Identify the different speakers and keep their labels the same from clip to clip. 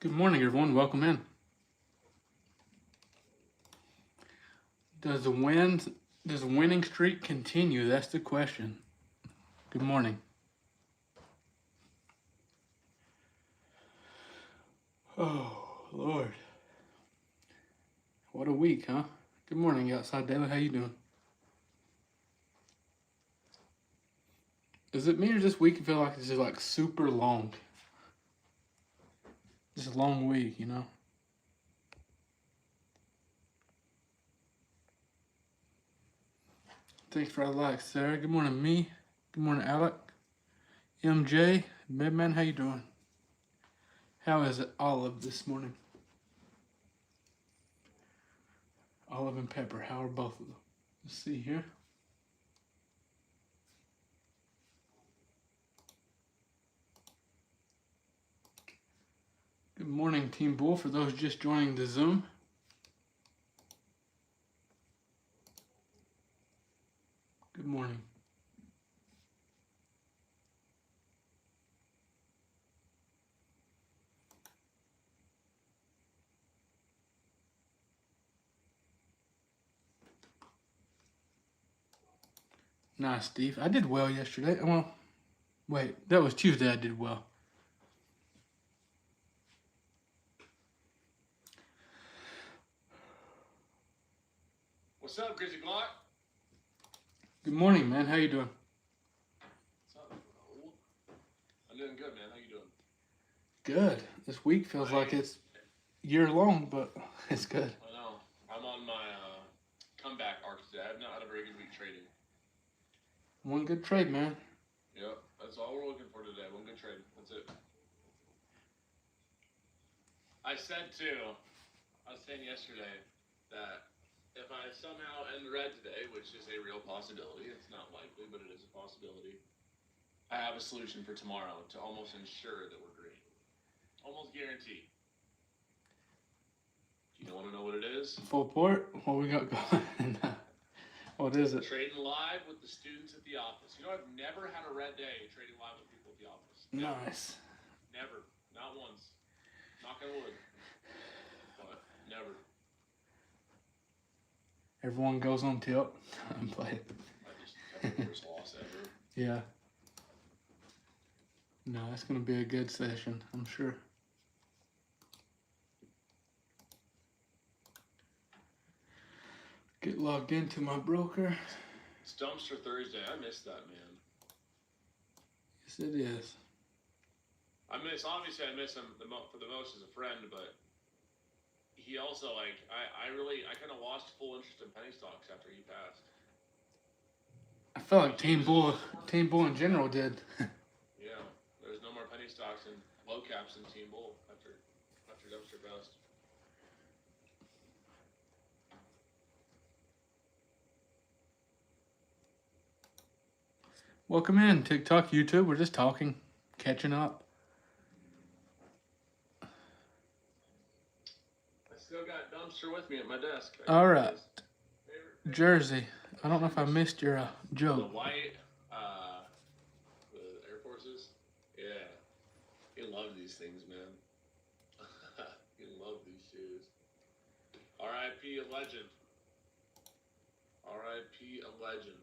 Speaker 1: Good morning, everyone. Welcome in. Does the winning streak continue? That's the question. Good morning. Oh, Lord. What a week, huh? Good morning, Outside Daily. How you doing? Is it me or this week feel like it's just like super long? Just a long week, you know? Thanks for the like, Sarah. Good morning, me. Good morning, Alec. MJ, Midman, how you doing? How is it, Olive, this morning? Olive and Pepper, how are both of them? Let's see here. Good morning, Team Bull, for those just joining the Zoom. Good morning. Nice, Steve. I did well yesterday. Well, wait, that was Tuesday I did well.
Speaker 2: What's up, Grizzly Glock?
Speaker 1: Good morning, man. How you doing?
Speaker 2: What's up, Raul? I'm doing good, man. How you doing?
Speaker 1: Good. This week feels like it's year long, but it's good.
Speaker 2: I know. I'm on my comeback arc today. I've not had a very good week trading.
Speaker 1: One good trade, man.
Speaker 2: Yep, that's all we're looking for today. One good trade. That's it. I was saying yesterday that if I somehow end red today, which is a real possibility, it's not likely, but it is a possibility, I have a solution for tomorrow to almost ensure that we're green. Almost guaranteed. You don't want to know what it is?
Speaker 1: Full port? What we got going? What is it?
Speaker 2: Trading live with the students at the office. You know, I've never had a red day trading live with people at the office. Never.
Speaker 1: Nice.
Speaker 2: Never. Not once. Knock on wood. But never.
Speaker 1: Everyone goes on tilt and play.
Speaker 2: I just have the worst loss ever.
Speaker 1: Yeah. No, it's going to be a good session, I'm sure. Get logged into my broker.
Speaker 2: It's Dumpster Thursday. I miss that, man.
Speaker 1: Yes, it is.
Speaker 2: Obviously, I miss him for the most as a friend, but he also, I kind of lost full interest in penny stocks after he passed.
Speaker 1: I felt like Team Bull in general did.
Speaker 2: Yeah, there's no more penny stocks and low caps in Team Bull after Dumpster passed.
Speaker 1: Welcome in, TikTok, YouTube. We're just talking, catching up.
Speaker 2: I still got Dumpster with me at my desk.
Speaker 1: All right. Jersey. I don't know if I missed your joke.
Speaker 2: The white, the Air Forces. Yeah. You love these things, man. You love these shoes. R.I.P. a legend. R.I.P. a legend.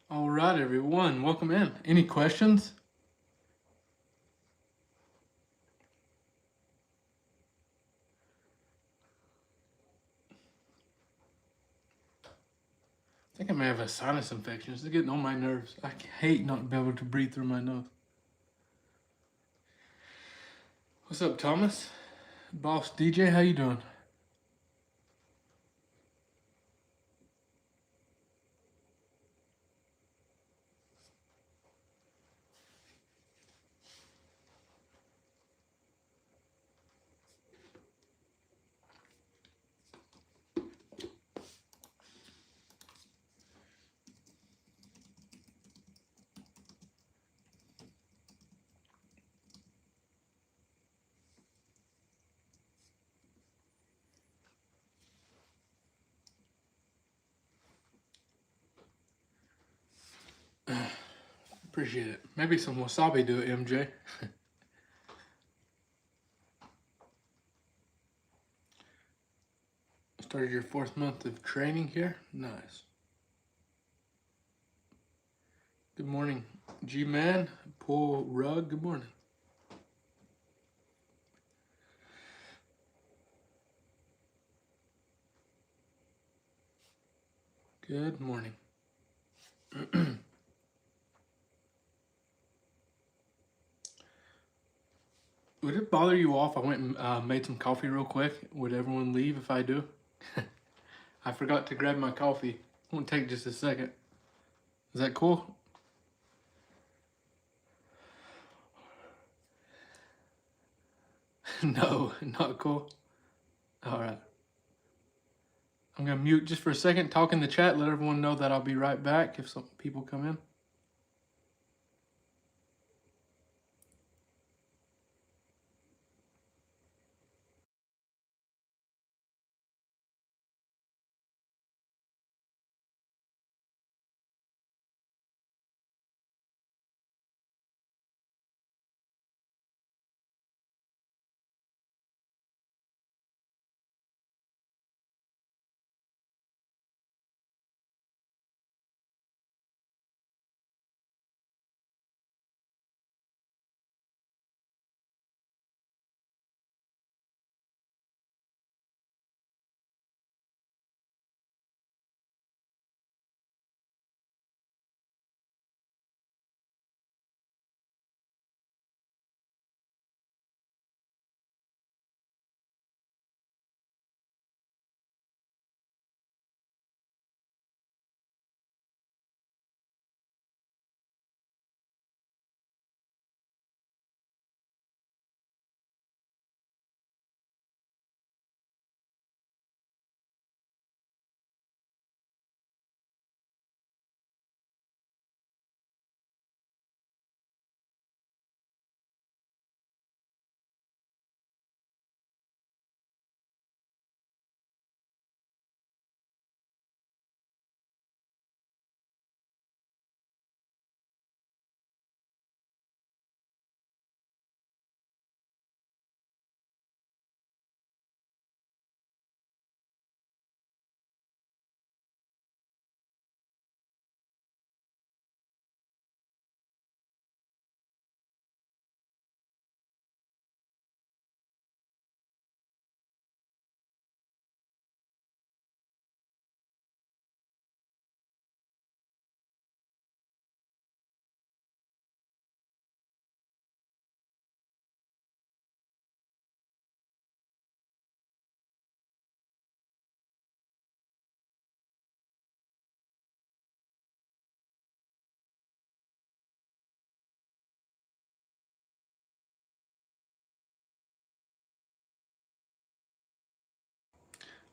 Speaker 1: All right, everyone. Welcome in. Any questions? I think I may have a sinus infection. It's getting on my nerves. I hate not being able to breathe through my nose. What's up, Thomas? Boss DJ, how you doing? Appreciate it. Maybe some wasabi do it, MJ. Started your 4th month of training here? Nice. Good morning, G-Man. Pull Rug, good morning. Good morning. Would it bother you all if I went and made some coffee real quick? Would everyone leave if I do? I forgot to grab my coffee. Won't take just a second. Is that cool? No, not cool. All right. I'm going to mute just for a second, talk in the chat, let everyone know that I'll be right back if some people come in.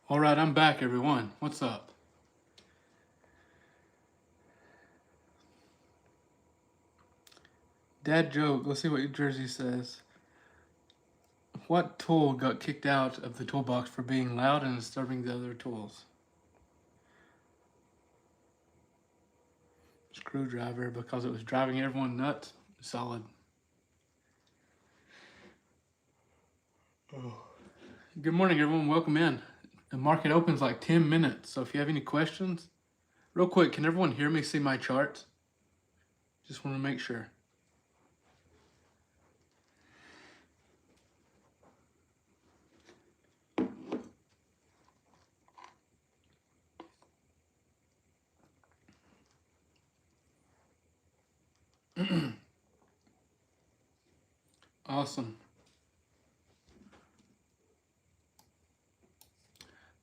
Speaker 1: All right, I'm back, everyone. What's up? Dad joke. Let's see what Jersey says. What tool got kicked out of the toolbox for being loud and disturbing the other tools? Screwdriver, because it was driving everyone nuts. Solid. Oh. Good morning, everyone. Welcome in. The market opens like 10 minutes, so if you have any questions, real quick, can everyone hear me, see my charts? Just want to make sure. Awesome.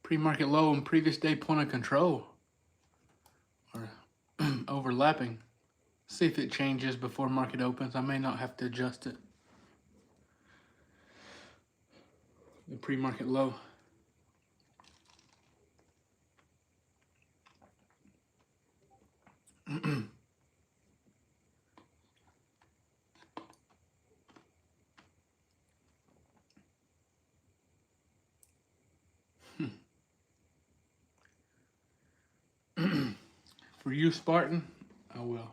Speaker 1: Pre-market low and previous day point of control are overlapping. See if it changes before market opens. I may not have to adjust it. The pre-market low. For you, Spartan, I will.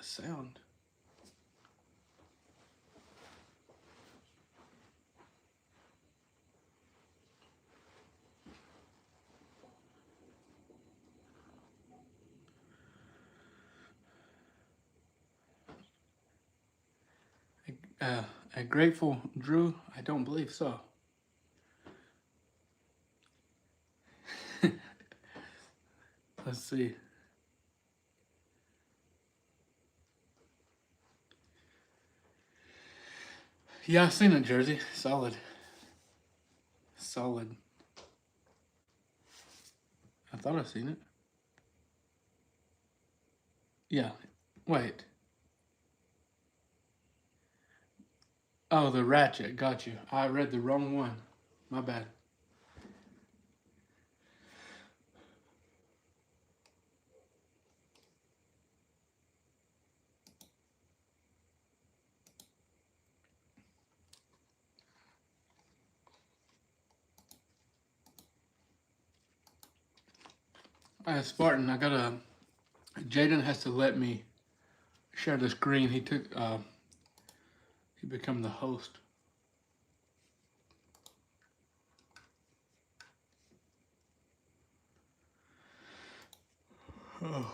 Speaker 1: the sound. A grateful Drew? I don't believe so. Let's see. Yeah, I've seen it, Jersey. Solid. Solid. I thought I've seen it. Yeah. Wait. Oh, the Ratchet. Got you. I read the wrong one. My bad. Spartan, I got a. Jaden has to let me share the screen. He become the host. Oh.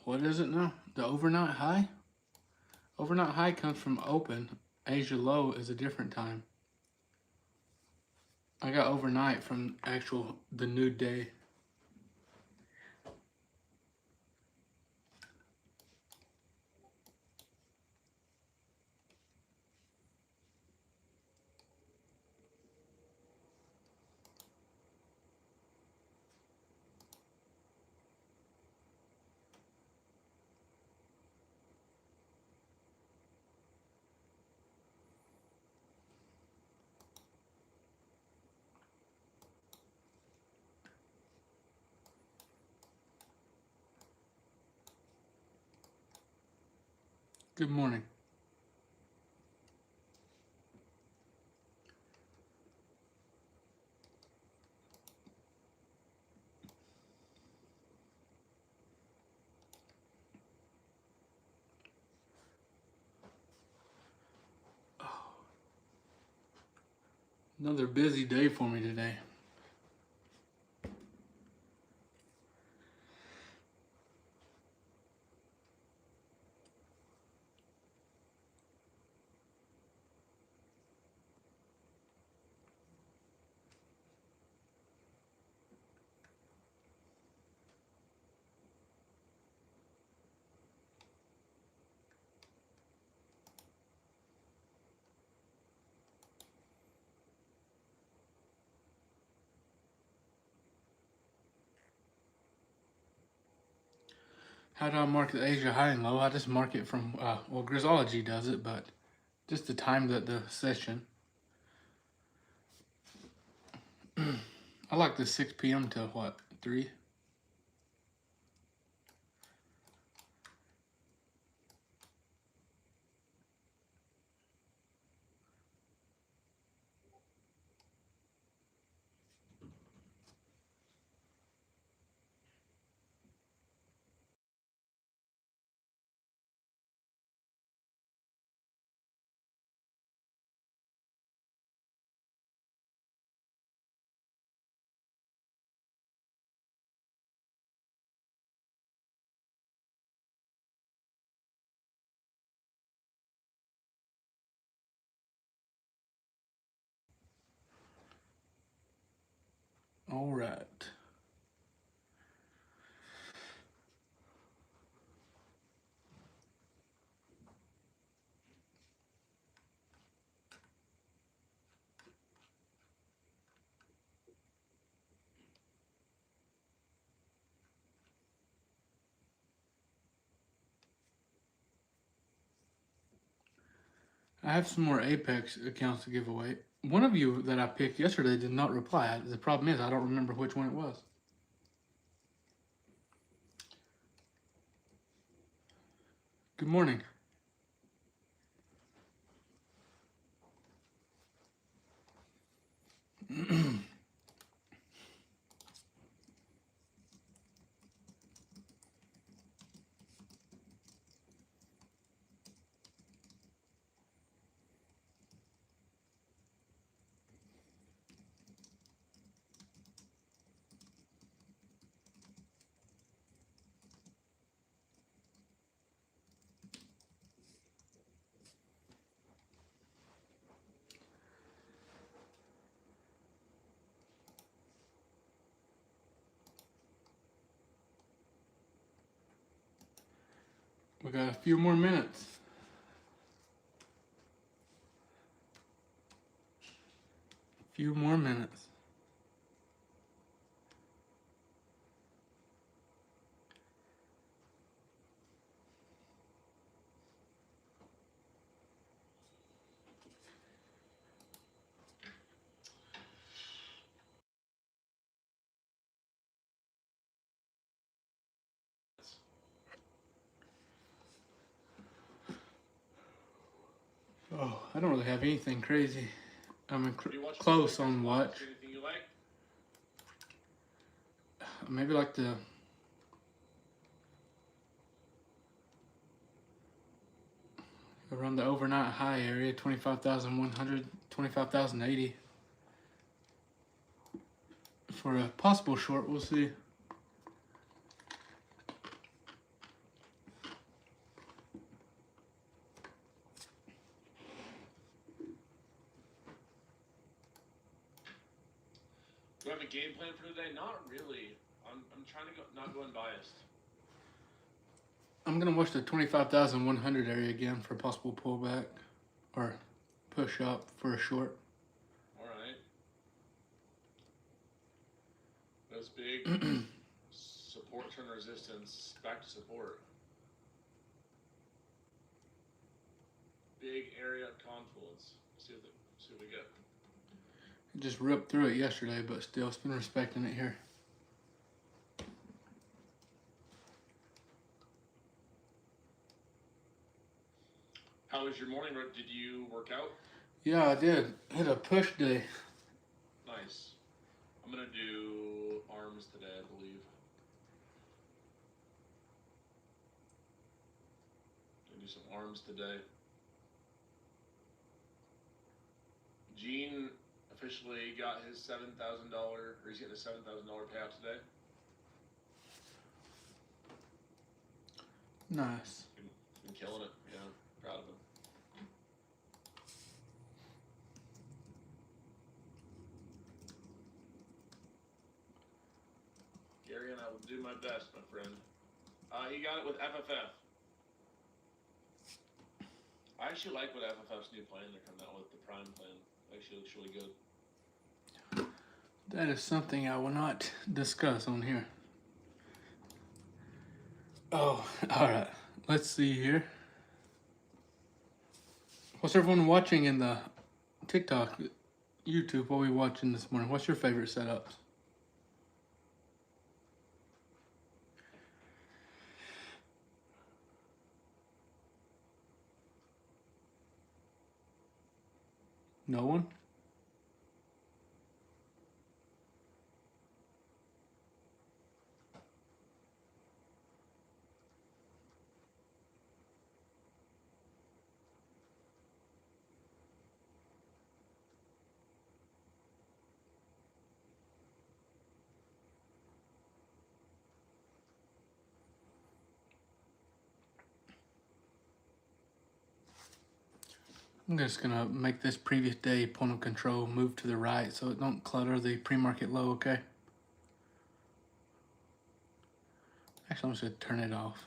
Speaker 1: What is it now? The overnight high? Overnight high comes from open. Asia low is a different time. I got overnight from the new day. Good morning. Another busy day for me today. How do I mark the Asia high and low? I just mark it from, well, Grizzology does it, but just the time that the session. I like the 6 p.m. to what, 3? All right. I have some more Apex accounts to give away. One of you that I picked yesterday did not reply. The problem is I don't remember which one it was. Good morning. We got a few more minutes. Few more minutes. Oh, I don't really have anything crazy. I'm close on watch.
Speaker 2: Anything you like?
Speaker 1: Maybe like the around the overnight high area, 25,100, 25,080. For a possible short, we'll see.
Speaker 2: Do I have a game plan for today? Not really. I'm trying to not go unbiased.
Speaker 1: I'm gonna watch the 25,100 area again for a possible pullback or push up for a short.
Speaker 2: All right. Those big support turn resistance back to support. Big area confluence. See what we get.
Speaker 1: It just ripped through it yesterday, but still, it's been respecting it here.
Speaker 2: How was your morning? Did you work out?
Speaker 1: Yeah, I did. Hit a push day.
Speaker 2: Nice. I'm gonna do arms today, I believe. Gonna do some arms today. Gene officially got his $7,000, or he's getting a $7,000 payout today.
Speaker 1: Nice.
Speaker 2: He's been killing it. Yeah, proud of him. Gary and I will do my best, my friend. He got it with FFF. I actually like what FFF's new plan they're coming out with, the Prime plan. Actually looks really good.
Speaker 1: That is something I will not discuss on here. Oh, alright. Let's see here. What's everyone watching in the TikTok, YouTube? What are we watching this morning? What's your favorite setups? No one? I'm just gonna make this previous day point of control move to the right so it don't clutter the pre-market low, okay? Actually, I'm just gonna turn it off.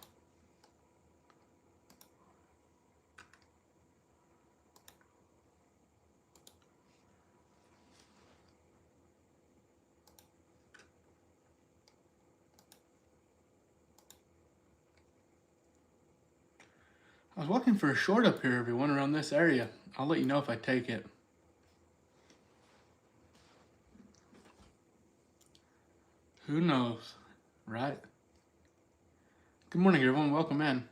Speaker 1: I was looking for a short up here, everyone, around this area. I'll let you know if I take it. Who knows, right? Good morning, everyone. Welcome in.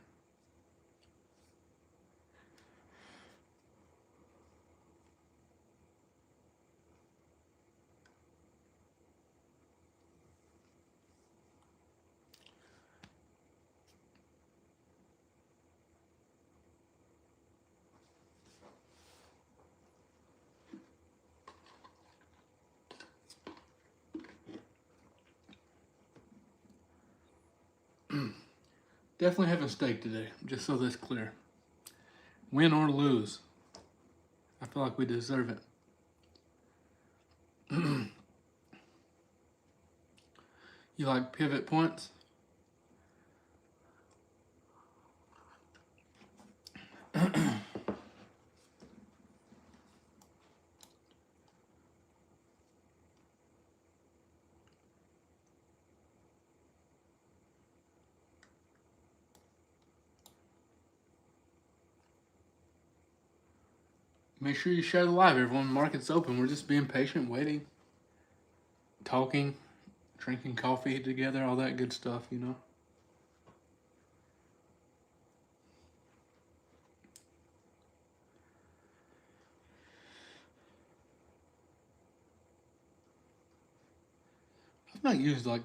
Speaker 1: Definitely having steak today, just so that's clear. Win or lose, I feel like we deserve it. You like pivot points? Make sure you share the live, everyone. Market's open. We're just being patient, waiting, talking, drinking coffee together, all that good stuff, you know. I've not used like,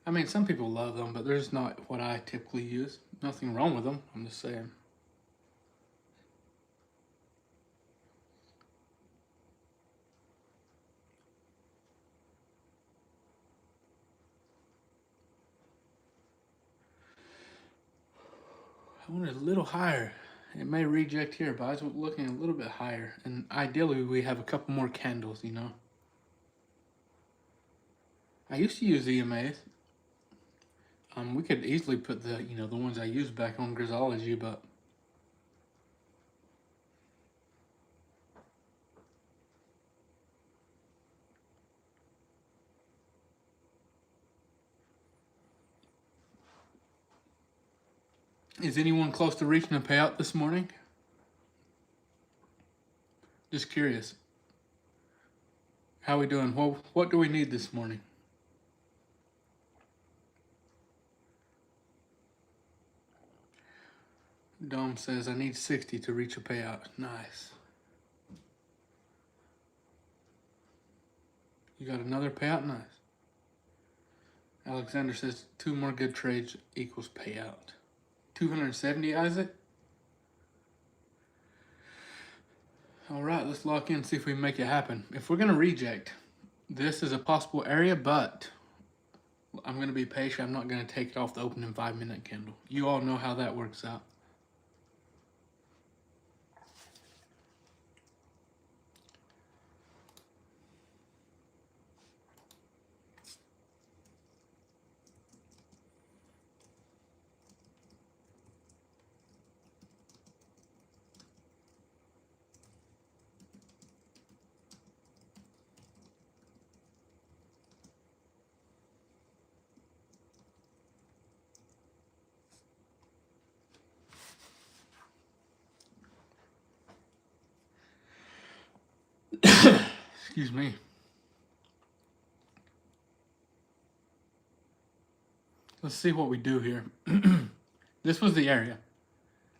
Speaker 1: I mean, some people love them, but they're just not what I typically use. Nothing wrong with them. I'm just saying. I want it a little higher. It may reject here, but I was looking a little bit higher. And ideally, we have a couple more candles, you know. I used to use EMAs. We could easily put the, you know, the ones I use back on Grizzology, but is anyone close to reaching a payout this morning? Just curious. How we doing? What do we need this morning? Dom says, I need 60 to reach a payout. Nice. You got another payout? Nice. Alexander says, 2 more good trades equals payout. 270, Isaac? All right, let's lock in and see if we can make it happen. If we're going to reject, this is a possible area, but I'm going to be patient. I'm not going to take it off the opening 5-minute candle. You all know how that works out. Excuse me. Let's see what we do here. This was the area.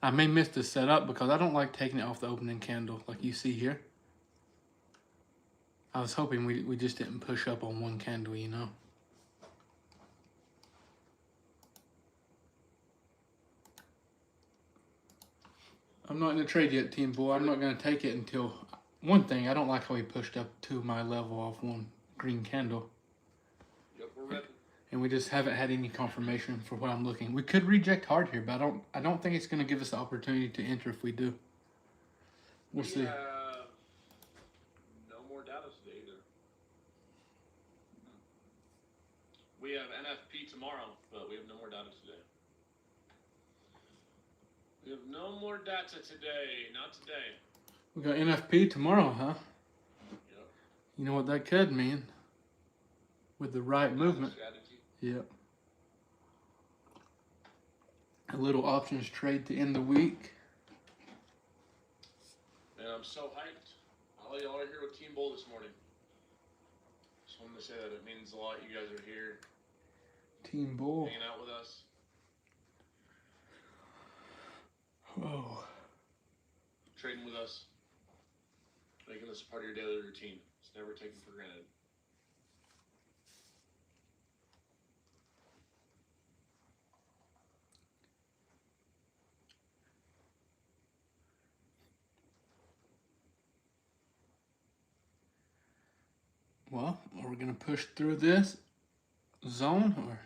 Speaker 1: I may miss the setup because I don't like taking it off the opening candle like you see here. I was hoping we just didn't push up on one candle, you know. I'm not in the trade yet, Team Bull. I'm not going to take it until... One thing, I don't like how he pushed up to my level off one green candle.
Speaker 2: Yep, we're ready.
Speaker 1: And we just haven't had any confirmation for what I'm looking. We could reject hard here, but I don't think it's going to give us the opportunity to enter if we do. We'll see.
Speaker 2: No more data today either. We have NFP tomorrow, but we have no more data today. We have no more data today. Not today.
Speaker 1: We got NFP tomorrow, huh?
Speaker 2: Yep.
Speaker 1: You know what that could mean? With the right movement.
Speaker 2: Strategy.
Speaker 1: Yep. A little options trade to end the week.
Speaker 2: Man, I'm so hyped. All y'all are here with Team Bull this morning. Just wanted to say that it means a lot. You guys are here.
Speaker 1: Team Bull.
Speaker 2: Hanging out with us.
Speaker 1: Oh.
Speaker 2: Trading with us. Making this a part of your daily routine. It's never taken for granted.
Speaker 1: Well, are we going to push through this zone or?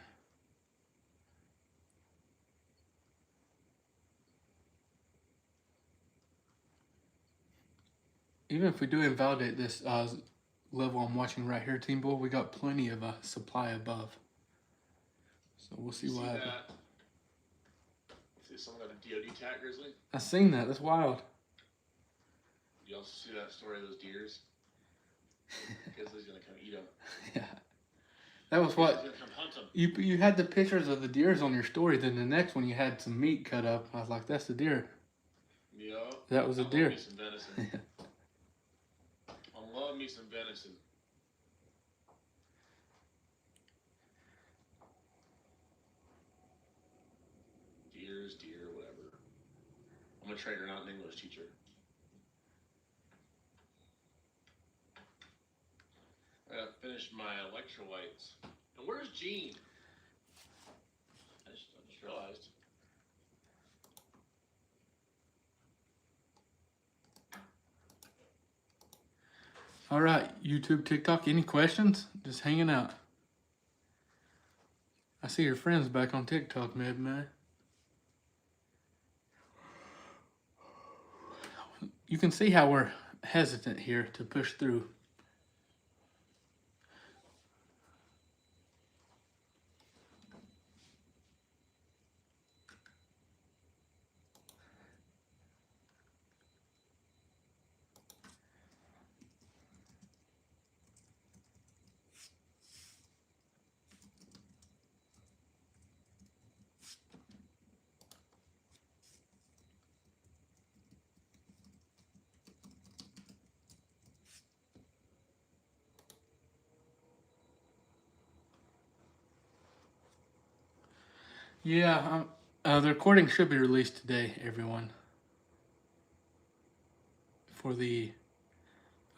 Speaker 1: even if we do invalidate this level I'm watching right here, Team Bull, we got plenty of supply above. So we'll see what happens.
Speaker 2: See, someone got a DOD tag, Grizzly.
Speaker 1: I seen that. That's wild.
Speaker 2: You also see that story of those deers? Grizzly's gonna come eat them.
Speaker 1: Yeah. That was what
Speaker 2: He's gonna come hunt them.
Speaker 1: you had the pictures of the deers on your story. Then the next one you had some meat cut up. I was like, that's the deer.
Speaker 2: Yup.
Speaker 1: That was a deer.
Speaker 2: I love me some venison. I love me some venison. Deer, whatever. I'm a trainer, not an English teacher. I gotta finish my electrolytes. And where's Gene? I just realized.
Speaker 1: All right, YouTube, TikTok, any questions? Just hanging out. I see your friends back on TikTok, man. You can see how we're hesitant here to push through. Yeah, the recording should be released today, everyone, for the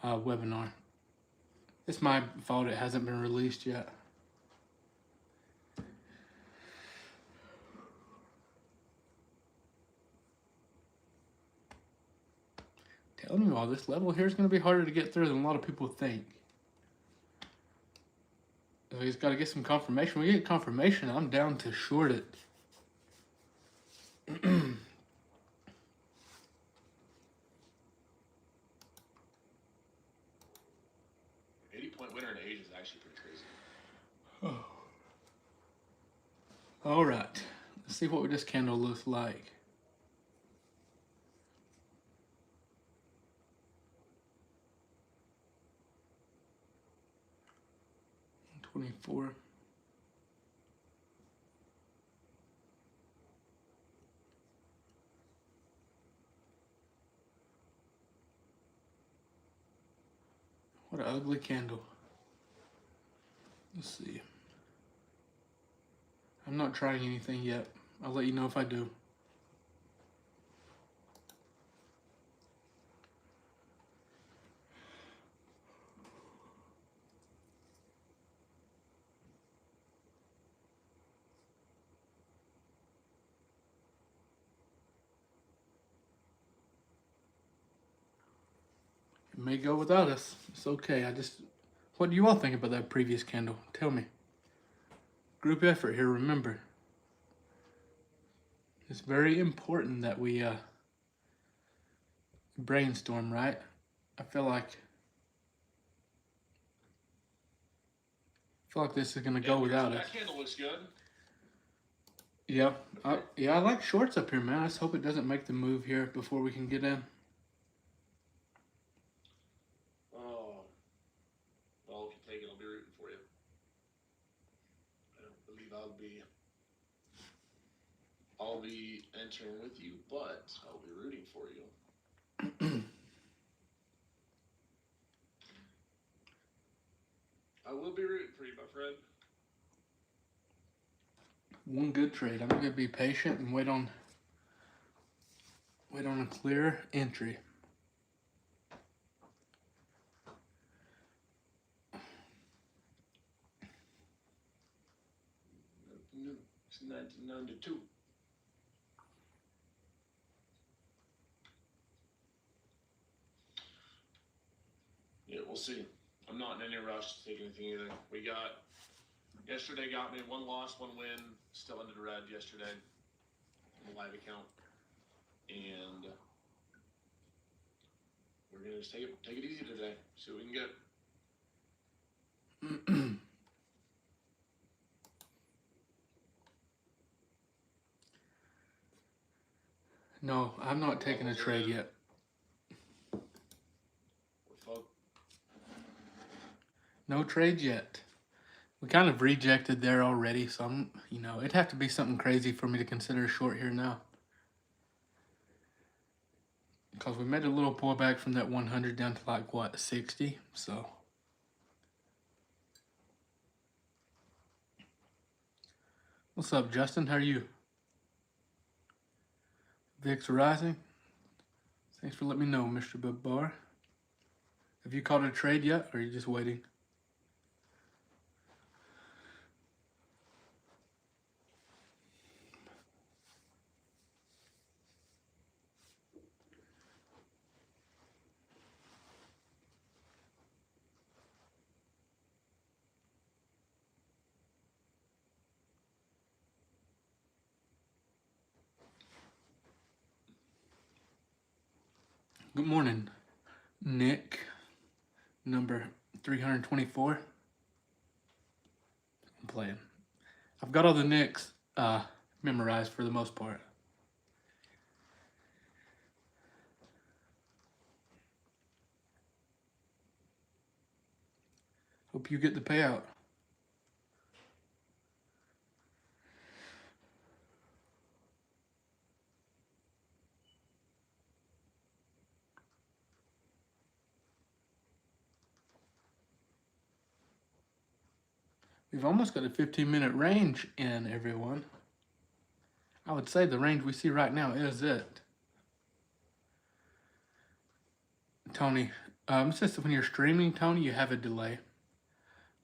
Speaker 1: webinar. It's my fault it hasn't been released yet. Telling you all, this level here is going to be harder to get through than a lot of people think. So he's got to get some confirmation. When we get confirmation, I'm down to short it.
Speaker 2: 80-point winner in Asia is actually pretty crazy.
Speaker 1: Oh. All right, let's see what this candle looks like. $24. What an ugly candle. Let's see. I'm not trying anything yet. I'll let you know if I do. It may go without us. It's okay. What do you all think about that previous candle? Tell me. Group effort here, remember. It's very important that we brainstorm, right? I feel like this is gonna go without us.
Speaker 2: That candle looks good.
Speaker 1: Yeah, I like shorts up here, man. I just hope it doesn't make the move here before we can get in.
Speaker 2: Oh, well, if you take it, I'll be rooting for you. I don't believe I'll be entering with you, but I'll be rooting for you. I will be rooting for you, my friend.
Speaker 1: One good trade. I'm gonna be patient and wait on a clear entry.
Speaker 2: It's 1992. Yeah, we'll see. I'm not in any rush to take anything either. Yesterday got me 1 loss, 1 win, still into the red yesterday on the live account. And we're gonna just take it easy today. See what we can get.
Speaker 1: No, I'm not taking a trade yet. No trades yet. We kind of rejected there already, so I'm, it'd have to be something crazy for me to consider a short here now. Because we made a little pullback from that 100 down to like, what, 60? So. What's up, Justin? How are you? VIX rising. Thanks for letting me know, Mr. Bar. Have you caught a trade yet, or are you just waiting? Good morning, Nick, number 324. I'm playing. I've got all the Nicks memorized for the most part. Hope you get the payout. We've almost got a 15-minute range in, everyone. I would say the range we see right now is it. Tony, it's just when you're streaming, Tony, you have a delay.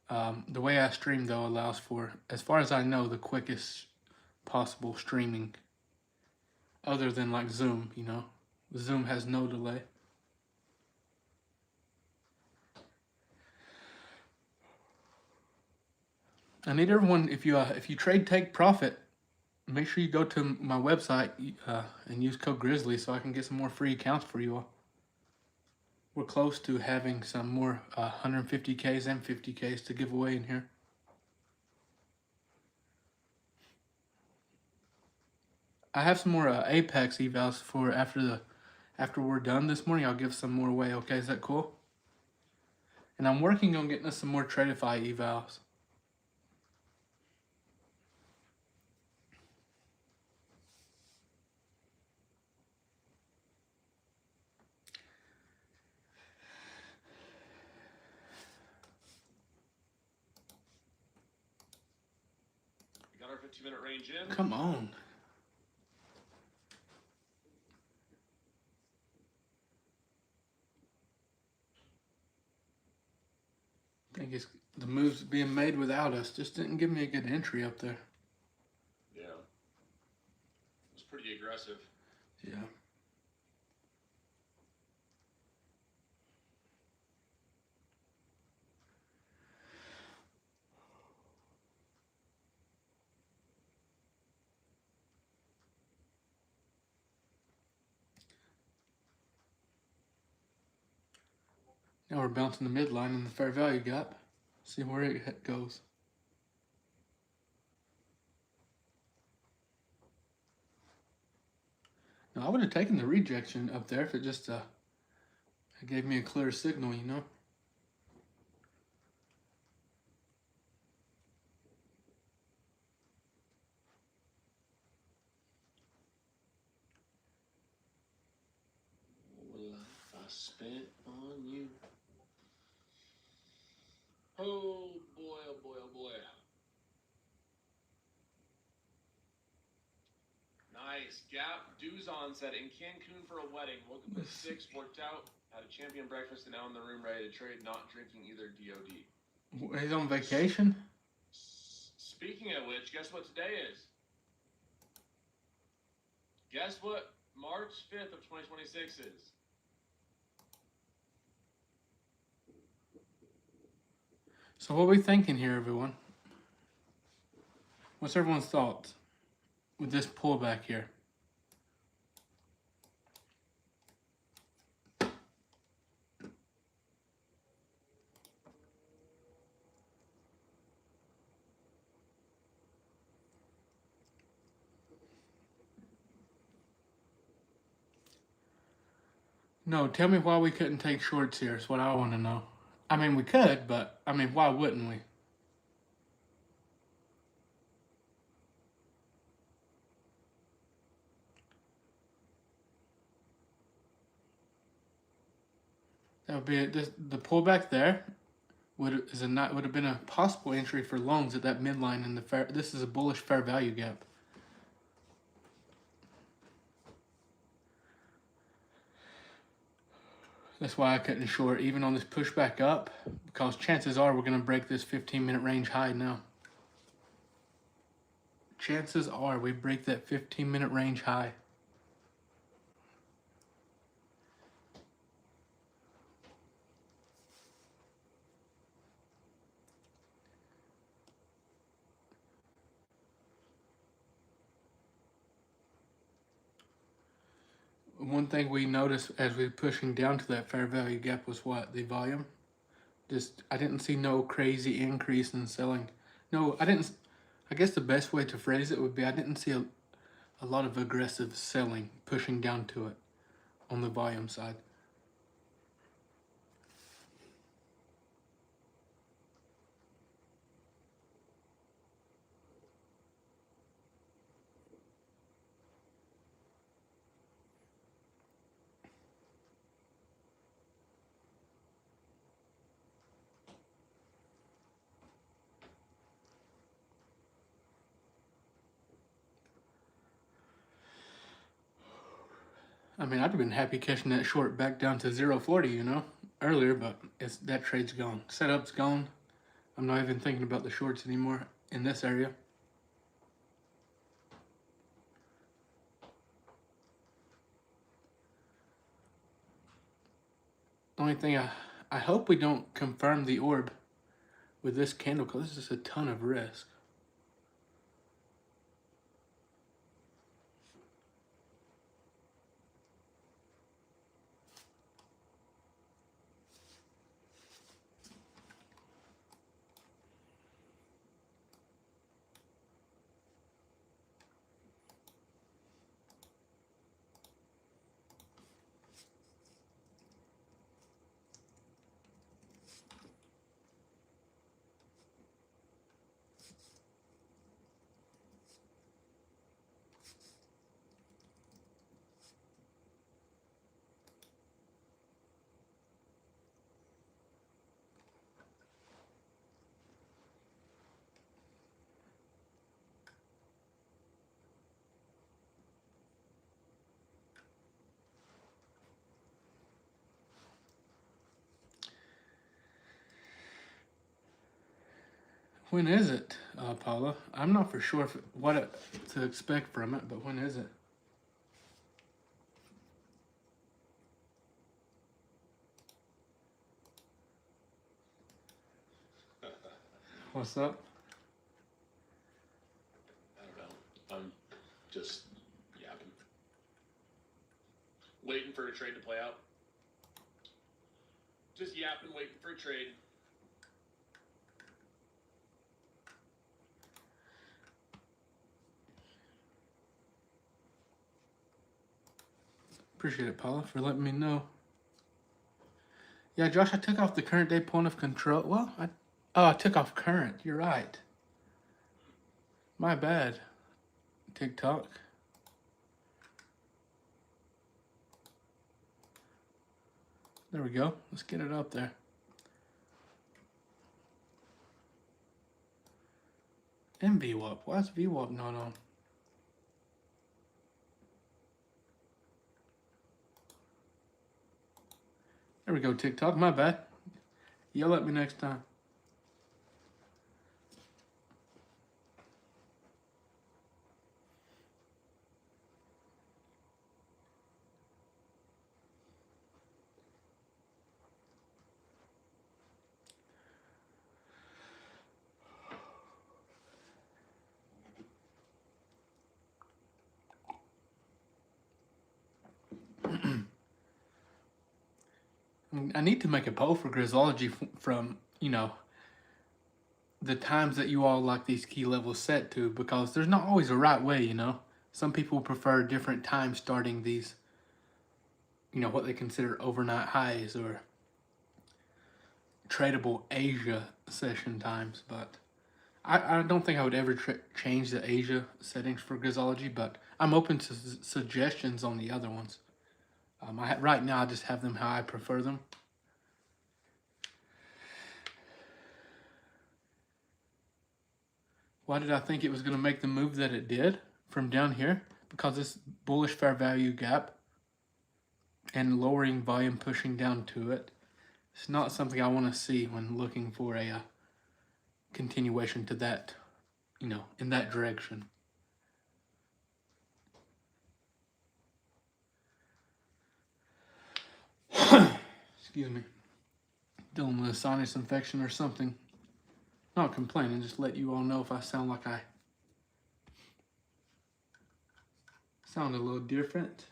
Speaker 1: The way I stream, though, allows for, as far as I know, the quickest possible streaming. Other than like Zoom, Zoom has no delay. I need everyone, if you trade take profit, make sure you go to my website and use code Grizzly so I can get some more free accounts for you all. We're close to having some more 150Ks and 50Ks to give away in here. I have some more Apex evals for after we're done this morning. I'll give some more away. Okay, is that cool? And I'm working on getting us some more Tradify evals.
Speaker 2: We got our 15-minute range in.
Speaker 1: Come on. I think it's the moves being made without us just didn't give me a good entry up there.
Speaker 2: Yeah. It was pretty aggressive.
Speaker 1: Yeah. Now we're bouncing the midline in the fair value gap. See where it goes. Now I would have taken the rejection up there if it just it gave me a clear signal,
Speaker 2: What life I spent on you. Oh boy, oh boy, oh boy. Nice. Gap Duzon said, in Cancun for a wedding. Woke up at 6, worked out, had a champion breakfast, and now in the room ready to trade, not drinking either DOD.
Speaker 1: He's on vacation?
Speaker 2: Speaking of which, guess what today is? Guess what March 5th of 2026 is?
Speaker 1: So what are we thinking here, everyone? What's everyone's thoughts with this pullback here? No, tell me why we couldn't take shorts here is what I want to know. I mean, we could, but I mean, why wouldn't we? That would be it. The pullback there would have been a possible entry for longs at that midline in the fair. This is a bullish fair value gap. That's why I couldn't short even on this pushback up, because chances are we're going to break this 15-minute range high now. Chances are we break that 15-minute range high. One thing we noticed as we were pushing down to that fair value gap was what? The volume. I didn't see no crazy increase in selling. No, I didn't. I guess the best way to phrase it would be I didn't see a lot of aggressive selling pushing down to it on the volume side. I mean, I'd have been happy catching that short back down to 0.40, you know, earlier, but that trade's gone. Setup's gone. I'm not even thinking about the shorts anymore in this area. Only thing I hope we don't confirm the orb with this candle, because this is a ton of risk. When is it, Paula? I'm not for sure what to expect from it, but when is it? What's up?
Speaker 2: I don't know. I'm just yapping. Waiting for a trade to play out. Just yapping, waiting for a trade.
Speaker 1: Appreciate it, Paula, for letting me know. Yeah, Josh, I took off the current day point of control. Well, I took off current. You're right. My bad, TikTok. There we go. Let's get it up there. And VWAP. Why is VWAP not on? There we go, TikTok. My bad. Yell at me next time. I need to make a poll for Grizzology from, you know, the times that you all like these key levels set to, because there's not always a right way, you know. Some people prefer different times starting these what they consider overnight highs or tradable Asia session times, but I don't think I would ever change the Asia settings for Grizzology, but I'm open to suggestions on the other ones. Right now I just have them how I prefer them. Why did I think it was going to make the move that it did from down here? Because this bullish fair value gap and lowering volume pushing down to it. It's not something I want to see when looking for a continuation to that, in that direction. Excuse me. Dealing with a sinus infection or something. Not complaining, just let you all know if I sound like I sound a little different.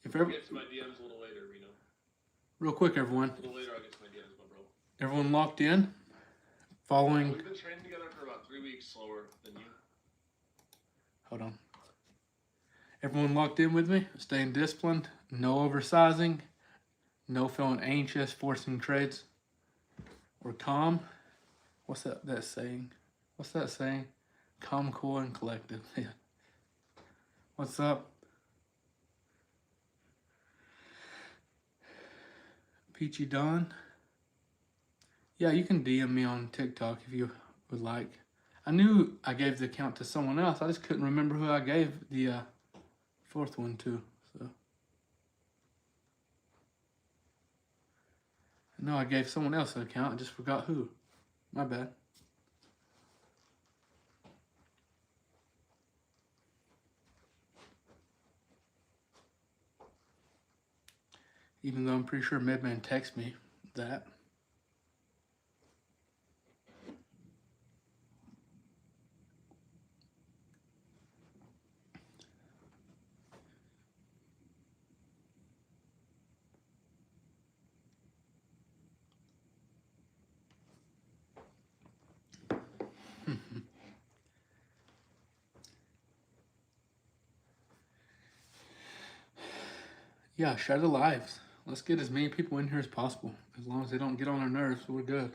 Speaker 2: If ever get to my DMs a little later, Reno.
Speaker 1: Real quick, everyone.
Speaker 2: A little later, I'll get to my DMs, my bro.
Speaker 1: Everyone locked in? Following.
Speaker 2: We've been training together for about 3 weeks slower than you.
Speaker 1: Hold on. Everyone locked in with me? Staying disciplined? No oversizing? No feeling anxious, forcing trades? Or calm? What's that saying? What's that saying? Calm, cool, and collective. Yeah. What's up? Peachy Don? Yeah, you can DM me on TikTok if you would like. I knew I gave the account to someone else. I just couldn't remember who I gave the fourth one to. So I know I gave someone else an account. I just forgot who. My bad. Even though I'm pretty sure Medman texted me that. Yeah, share the lives. Let's get as many people in here as possible. As long as they don't get on our nerves, we're good.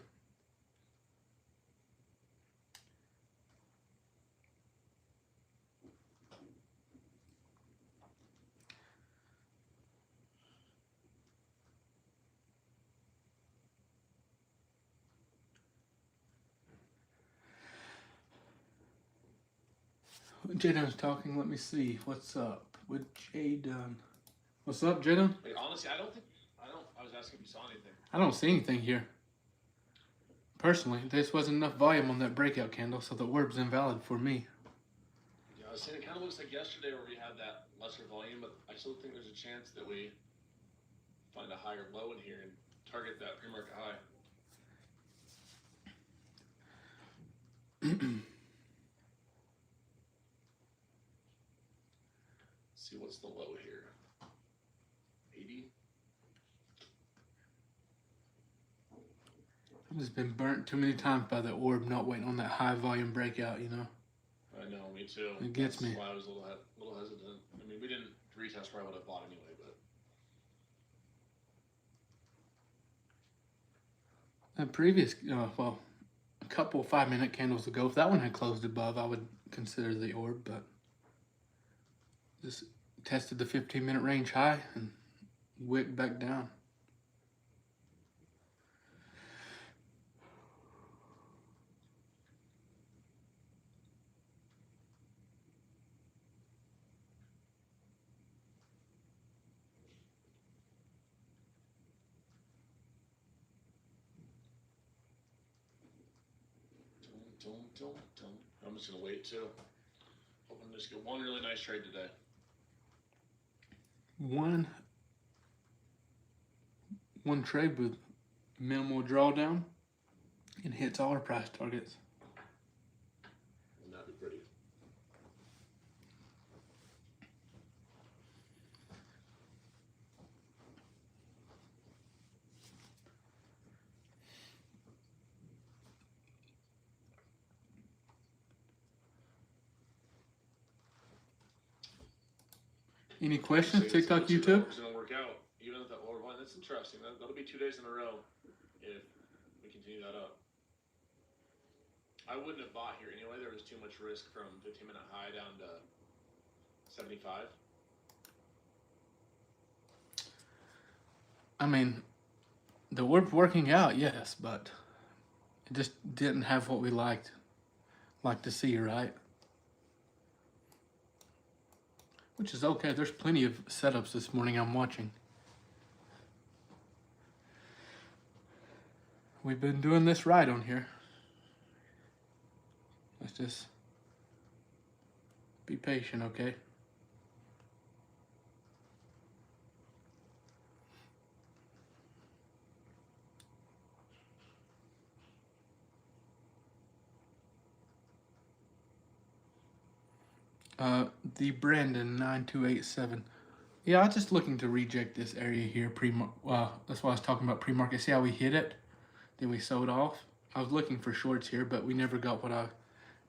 Speaker 1: Jadon's talking. Let me see. What's up with Jadon? What's up, Jadon?
Speaker 2: Wait, honestly, I was asking if you saw anything.
Speaker 1: I don't see anything here. Personally, this wasn't enough volume on that breakout candle, so the orb's invalid for me.
Speaker 2: Yeah, I was saying it kind of looks like yesterday where we had that lesser volume, but I still think there's a chance that we find a higher low in here and target that pre-market high. See what's the low here. 80.
Speaker 1: I've just been burnt too many times by the orb not waiting on that high volume breakout,
Speaker 2: I know, me too.
Speaker 1: It gets me.
Speaker 2: That's why I was a little hesitant. I mean, we didn't retest where I would have bought anyway, but.
Speaker 1: That previous, a couple 5-minute candles ago, if that one had closed above, I would consider the orb, but just tested the 15-minute range high and wicked back down.
Speaker 2: I'm just gonna wait too. Hoping to just get one really nice trade today.
Speaker 1: One trade with minimal drawdown and hits all our price targets.
Speaker 2: Wouldn't that be pretty?
Speaker 1: Any questions?
Speaker 2: So
Speaker 1: TikTok,
Speaker 2: it's
Speaker 1: YouTube?
Speaker 2: going to work out, even at that lower one. That's interesting. That'll be 2 days in a row if we continue that up. I wouldn't have bought here anyway. There was too much risk from 15-minute high down to 75.
Speaker 1: I mean, the orb working out, yes, but it just didn't have what we like to see, right? Which is okay. There's plenty of setups this morning I'm watching. We've been doing this right on here. Let's just be patient, okay? The Brandon 9287. Yeah, I was just looking to reject this area here. That's why I was talking about pre-market. See how we hit it? Then we sold off. I was looking for shorts here, but we never got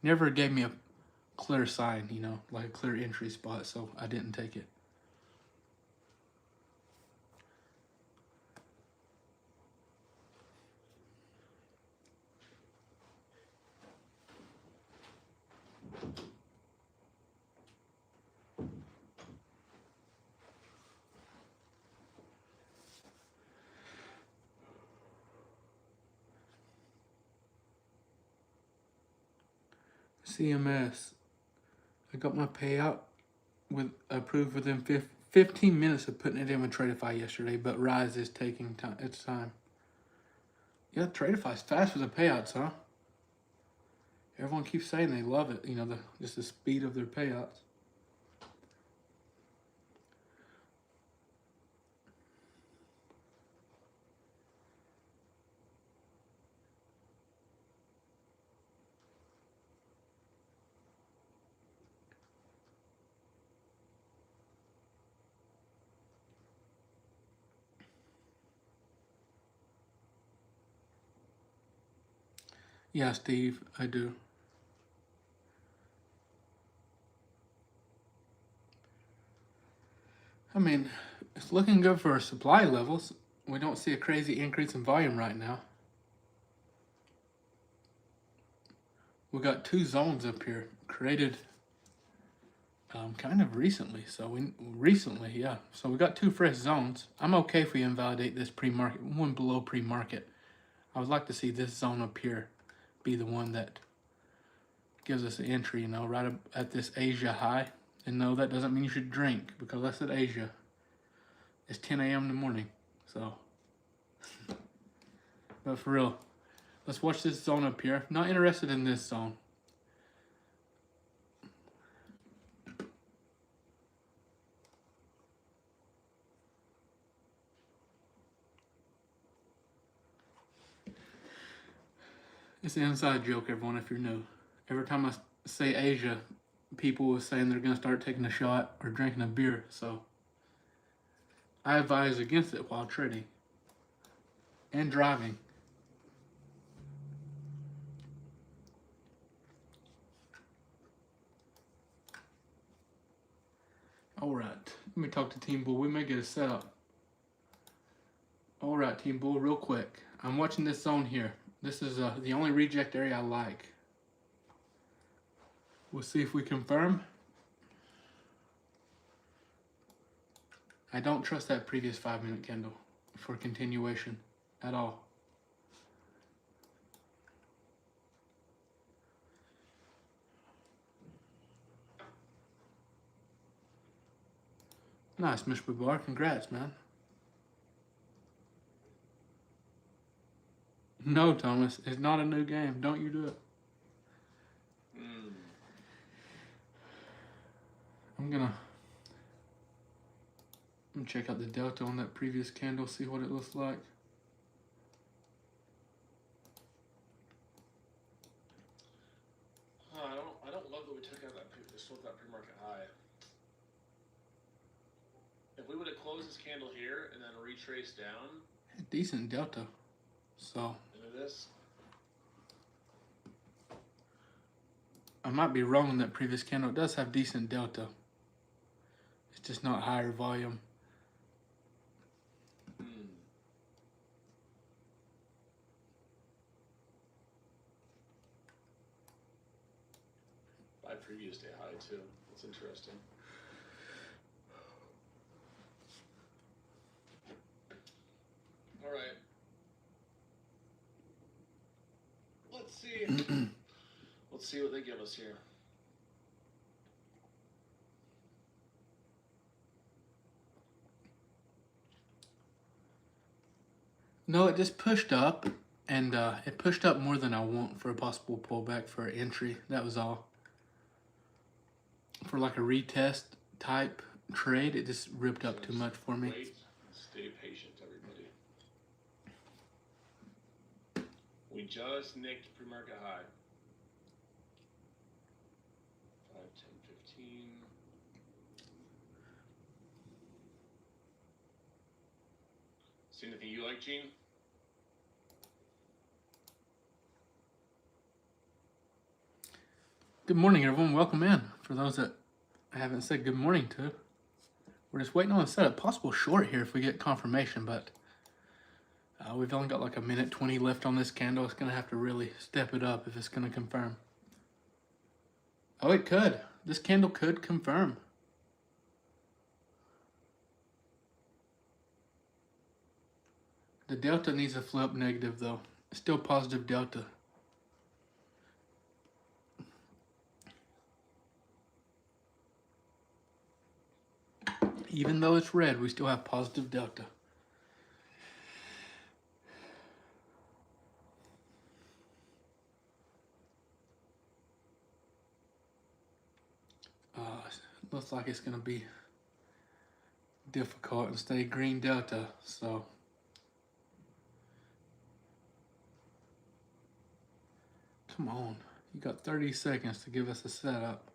Speaker 1: never gave me a clear sign, you know, like a clear entry spot, so I didn't take it. CMS. I got my payout approved within 15 minutes of putting it in with Tradeify yesterday, but Rise is taking its time. Yeah, Tradeify's fast with the payouts, huh? Everyone keeps saying they love it, you know, just the speed of their payouts. Yeah, Steve, I do. I mean, it's looking good for our supply levels. We don't see a crazy increase in volume right now. We got 2 zones up here created kind of recently. So we got 2 fresh zones. I'm okay if we invalidate this pre-market, one below pre-market. I would like to see this zone up here be the one that gives us an entry, you know, right up at this Asia high. And no, that doesn't mean you should drink, because that's at Asia. It's 10 a.m. in the morning, so. But for real, let's watch this zone up here. Not interested in this zone. It's an inside joke, everyone, if you're new. Every time I say Asia, people are saying they're going to start taking a shot or drinking a beer, so I advise against it while trading and driving. Alright, let me talk to Team Bull. We may get a setup. Alright, Team Bull, real quick. I'm watching this zone here. This is the only reject area I like. We'll see if we confirm. I don't trust that previous 5-minute candle for continuation at all. Nice, Mr. Bar. Congrats, man. No, Thomas, it's not a new game. Don't you do it. I'm gonna check out the delta on that previous candle, see what it looks like.
Speaker 2: I don't love that we took out that pre-market high. If we would have closed this candle here and then retraced down,
Speaker 1: Decent delta. So
Speaker 2: into this,
Speaker 1: I might be wrong on that previous candle. It does have decent delta. It's just not higher volume.
Speaker 2: By previous day high too. That's interesting. All right. Let's see. Let's see what they give us here.
Speaker 1: No, it just pushed up, and it pushed up more than I want for a possible pullback for an entry. That was all. For like a retest type trade, it just ripped up too much for me.
Speaker 2: Wait, stay patient, everybody. We just nicked pre-market high. 5, 10, 15. See anything you like, Gene?
Speaker 1: Good morning, everyone. Welcome in. For those that I haven't said good morning to, we're just waiting on a setup. Possible short here if we get confirmation, but we've only got like a minute 20 left on this candle. It's going to have to really step it up if it's going to confirm. Oh, it could. This candle could confirm. The delta needs to flip negative though. Still positive delta. Even though it's red, we still have positive delta. Looks like it's going to be difficult and stay green delta, so come on, you got 30 seconds to give us a setup.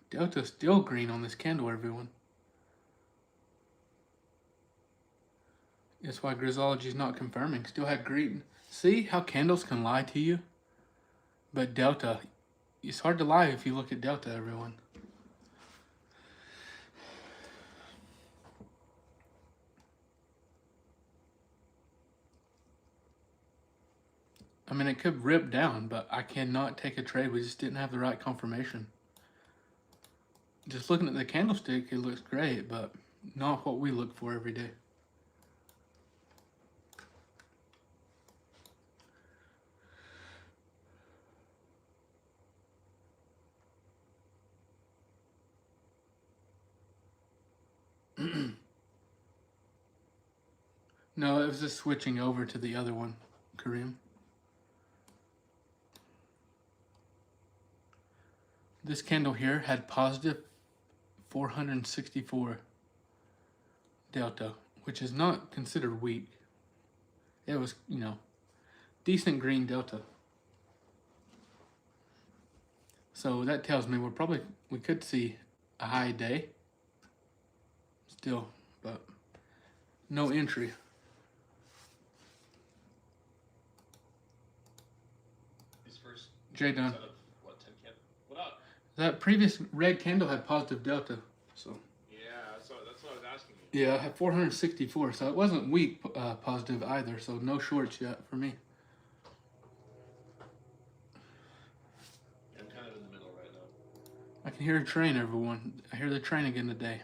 Speaker 1: Delta's still green on this candle, everyone. That's why Grizzology is not confirming. Still had green. See how candles can lie to you? But Delta, it's hard to lie if you look at Delta, everyone. I mean, it could rip down, but I cannot take a trade. We just didn't have the right confirmation. Just looking at the candlestick, it looks great, but not what we look for every day. No, it was just switching over to the other one, Kareem. This candle here had positive 464 delta, which is not considered weak. It was, you know, decent green delta. So that tells me we could see a high day still, but no entry.
Speaker 2: His first
Speaker 1: Jay Dunn.
Speaker 2: What, 10 candle? What up?
Speaker 1: That previous red candle had positive delta, so.
Speaker 2: Yeah, that's what I was asking you.
Speaker 1: Yeah, I had 464, so it wasn't weak positive either, so no shorts yet for me.
Speaker 2: I'm kind of in the middle right now.
Speaker 1: I can hear a train, everyone. I hear the train again today.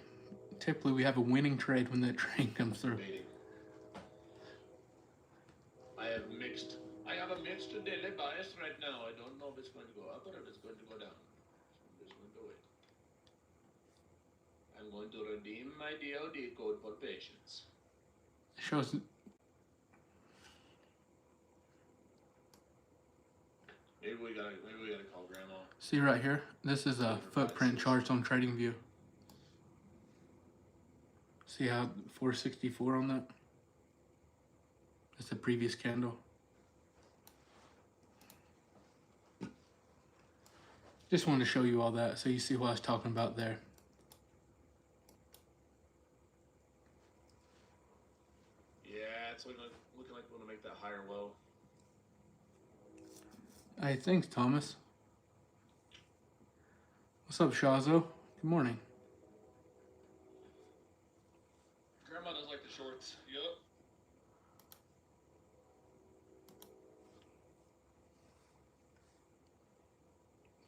Speaker 1: Typically, we have a winning trade when that train comes through.
Speaker 2: Debating. I have a mixed daily bias right now. I don't know if it's going to go up or if it's going to go down. I'm just going to wait. I'm going to redeem my DOD code for patience.
Speaker 1: It shows.
Speaker 2: Maybe we gotta call Grandma.
Speaker 1: See right here? This is a footprint charts on TradingView. See how 464 on that? That's the previous candle. Just wanted to show you all that so you see what I was talking about there.
Speaker 2: Yeah, it's looking like we want to make that higher low.
Speaker 1: Hey, thanks, Thomas. What's up, Shazo? Good morning.
Speaker 2: Grandma does like the shorts. Yup.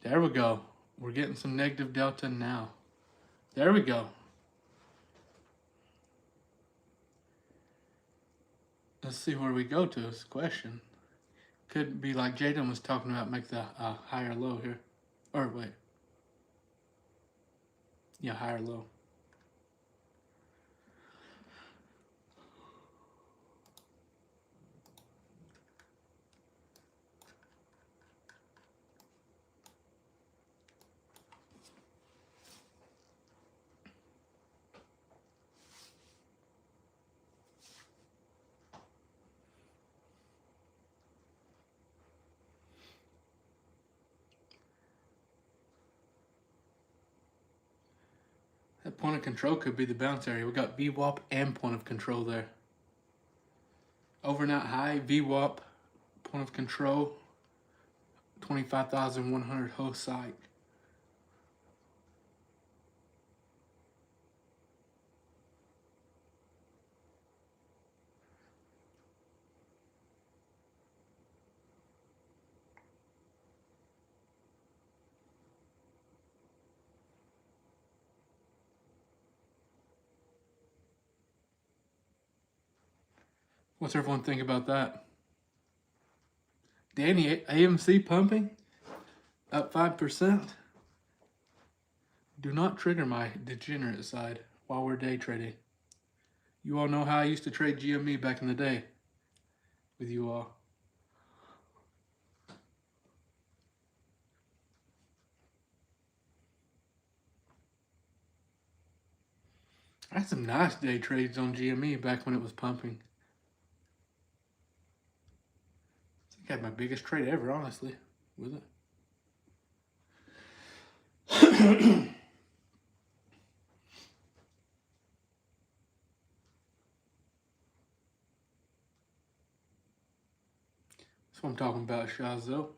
Speaker 1: There we go. We're getting some negative delta now. There we go. Let's see where we go to this question. Could be like Jaden was talking about, make the higher low here. Or wait. Yeah, higher low. That point of control could be the bounce area. We got VWAP and point of control there. Overnight high, VWAP, point of control, 25,100 host site. What's everyone think about that? Danny, AMC pumping? Up 5%? Do not trigger my degenerate side while we're day trading. You all know how I used to trade GME back in the day with you all. I had some nice day trades on GME back when it was pumping. I had my biggest trade ever, honestly, with it. That's what I'm talking about, Shazo.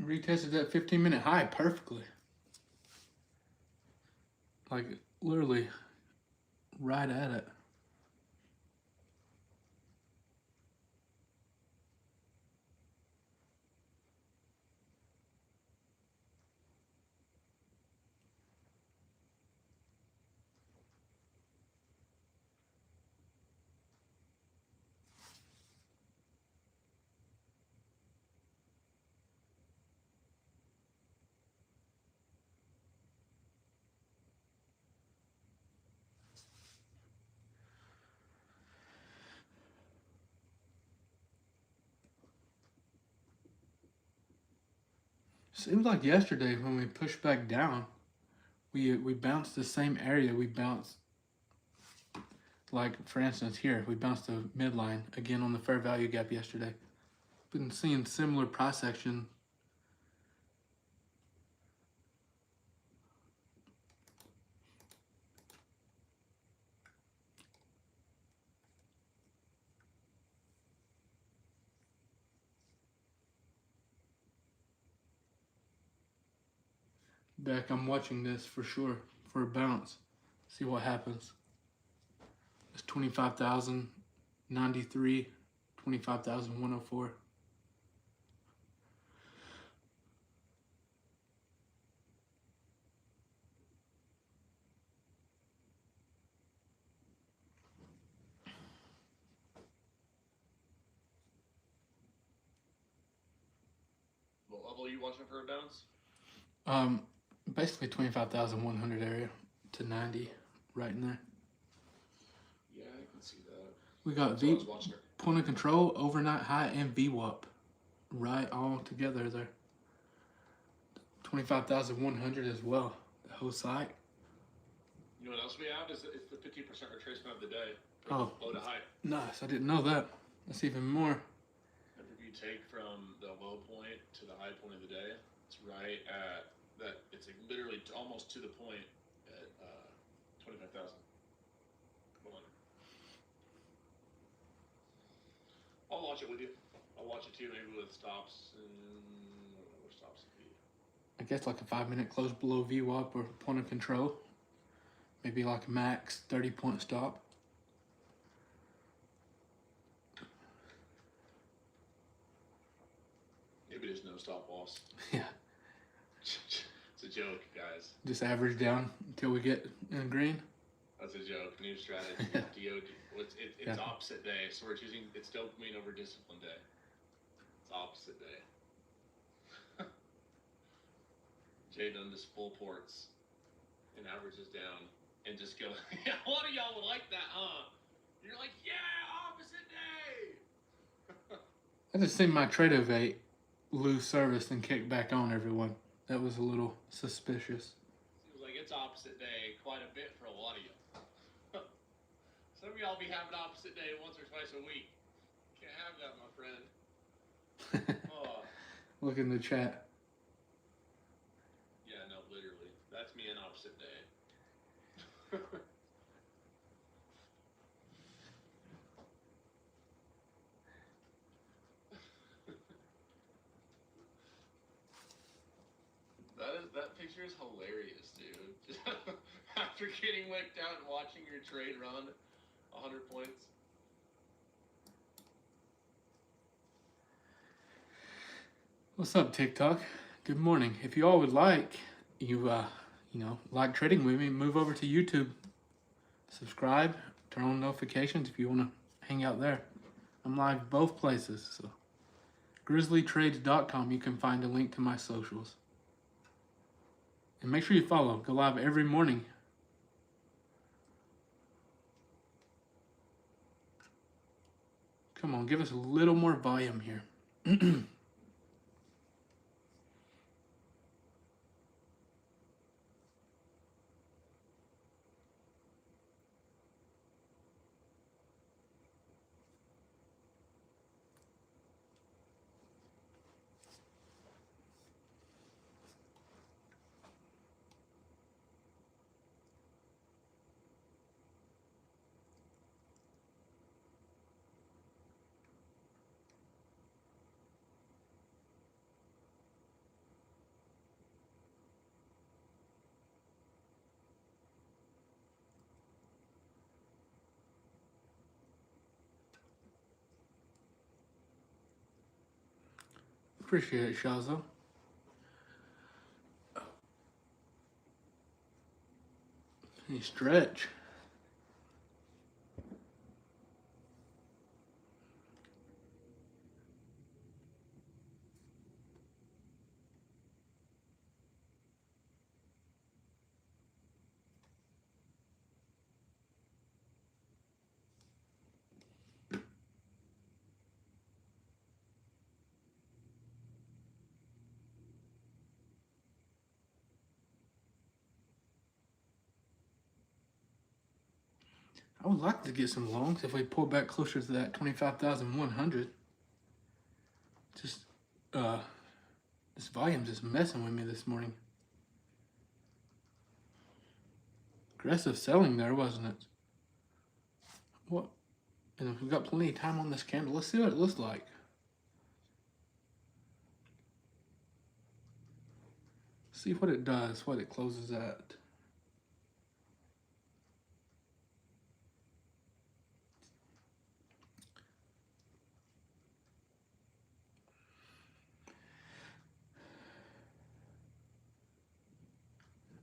Speaker 1: Retested that 15-minute high perfectly. Like, literally, right at it. Seems like yesterday when we pushed back down, we bounced the same area we bounced. Like, for instance, here, we bounced the midline again on the fair value gap yesterday. Been seeing similar price action. Back, I'm watching this for sure for a bounce. See what happens. It's 25,093, 25,104.
Speaker 2: What level are you watching for a bounce?
Speaker 1: Basically 25,100 area to 90, right in there.
Speaker 2: Yeah, I can see that.
Speaker 1: We got
Speaker 2: So I was watching it
Speaker 1: point of control, overnight high, and VWAP. Right all together there. 25,100 as well. The whole site.
Speaker 2: You know what else we have? It's the 50% retracement of the day.
Speaker 1: Oh,
Speaker 2: low to high.
Speaker 1: Nice. I didn't know that. That's even more.
Speaker 2: If you take from the low point to the high point of the day, it's right at that. It's like literally almost to the point at 25,000. I'll watch it with you. I'll watch it too, maybe with stops. And I don't know where stops would be.
Speaker 1: I guess like a 5-minute close below VWAP or point of control. Maybe like a max 30-point stop.
Speaker 2: Maybe there's no stop loss.
Speaker 1: Yeah.
Speaker 2: It's a joke, guys.
Speaker 1: Just average down until we get in green.
Speaker 2: That's a joke. New strategy. DOD. It's opposite day, so we're choosing. It's dopamine over discipline day. It's opposite day. Jay done just full ports and averages down and just go. Yeah, a lot of y'all would like that, huh? You're like, yeah, opposite day.
Speaker 1: I just seen my trade of 8 lose service and kick back on everyone. That was a little suspicious.
Speaker 2: Seems like it's opposite day quite a bit for a lot of y'all. Some of y'all be having opposite day once or twice a week. Can't have that, my friend. Oh.
Speaker 1: Look in the chat.
Speaker 2: Yeah, no, literally. That's me an opposite day. That picture is hilarious, dude. After getting wicked out and watching your trade run 100 points.
Speaker 1: What's up, TikTok? Good morning. If you all would like, like trading with me, move over to YouTube. Subscribe, turn on notifications if you want to hang out there. I'm live both places, so grizzlytrades.com, you can find a link to my socials. And make sure you follow. Go live every morning. Come on, give us a little more volume here. Appreciate it, Shazo. You stretch. I would like to get some longs if we pull back closer to that 25,100. Just, this volume's just messing with me this morning. Aggressive selling there, wasn't it? What? And we've got plenty of time on this candle. Let's see what it looks like. See what it does, what it closes at.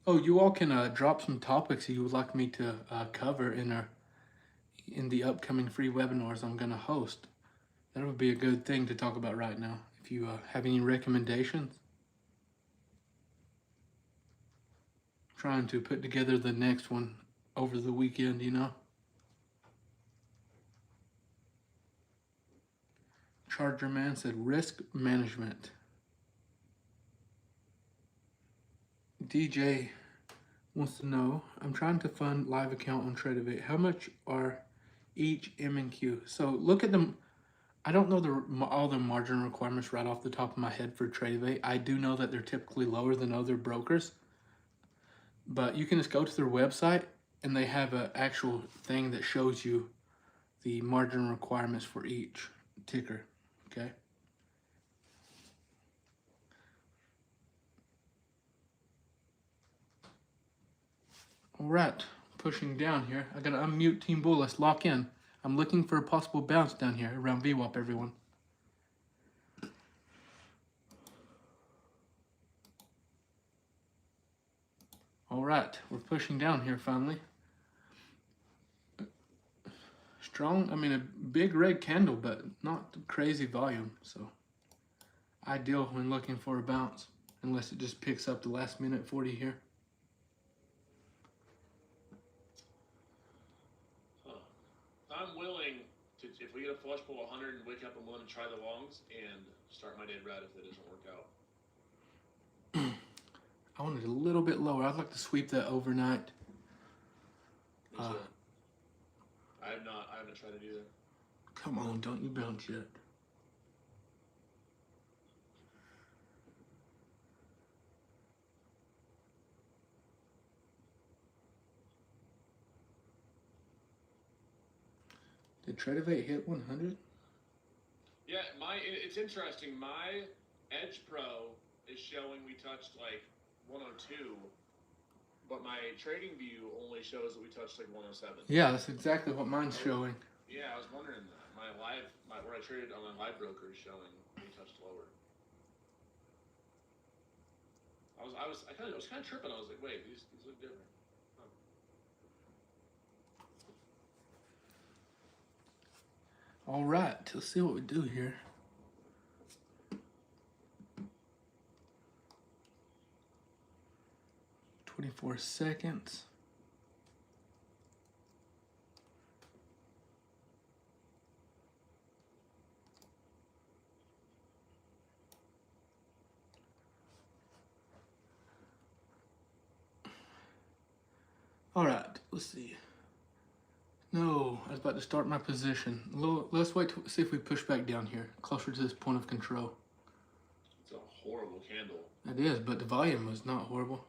Speaker 1: Oh, you all can drop some topics you would like me to cover in the upcoming free webinars I'm going to host. That would be a good thing to talk about right now. If you have any recommendations. I'm trying to put together the next one over the weekend, you know. Charger Man said risk management. DJ wants to know, I'm trying to fund live account on Tradeovate. How much are each M and Q? So look at them. I don't know all the margin requirements right off the top of my head for Tradeovate. I do know that they're typically lower than other brokers, but you can just go to their website and they have an actual thing that shows you the margin requirements for each ticker. Okay. All right, pushing down here. I gotta unmute Team Bull. Let's lock in. I'm looking for a possible bounce down here around VWAP, everyone. All right, we're pushing down here finally. Strong, I mean a big red candle, but not crazy volume. So ideal when looking for a bounce, unless it just picks up the last minute 40 here.
Speaker 2: I'm willing to, if we get a flush pull 100 and wake up, I'm willing to try the longs and start my day red if it doesn't work out.
Speaker 1: I wanted a little bit lower. I'd like to sweep that overnight.
Speaker 2: I haven't tried it either.
Speaker 1: Come on, don't you bounce yet. Did Tradeovate hit 100?
Speaker 2: Yeah, it's interesting. My Edge Pro is showing we touched like 102, but my Trading View only shows that we touched like 107.
Speaker 1: Yeah, that's exactly what mine's showing.
Speaker 2: Yeah, I was wondering that. Where I traded on my live broker is showing we touched lower. I was kind of tripping. I was like, wait, these look different.
Speaker 1: All right, let's see what we do here. "24 seconds. All right, let's see. No, I was about to start my position. Let's wait to see if we push back down here, closer to this point of control.
Speaker 2: It's a horrible candle.
Speaker 1: It is, but the volume was not horrible.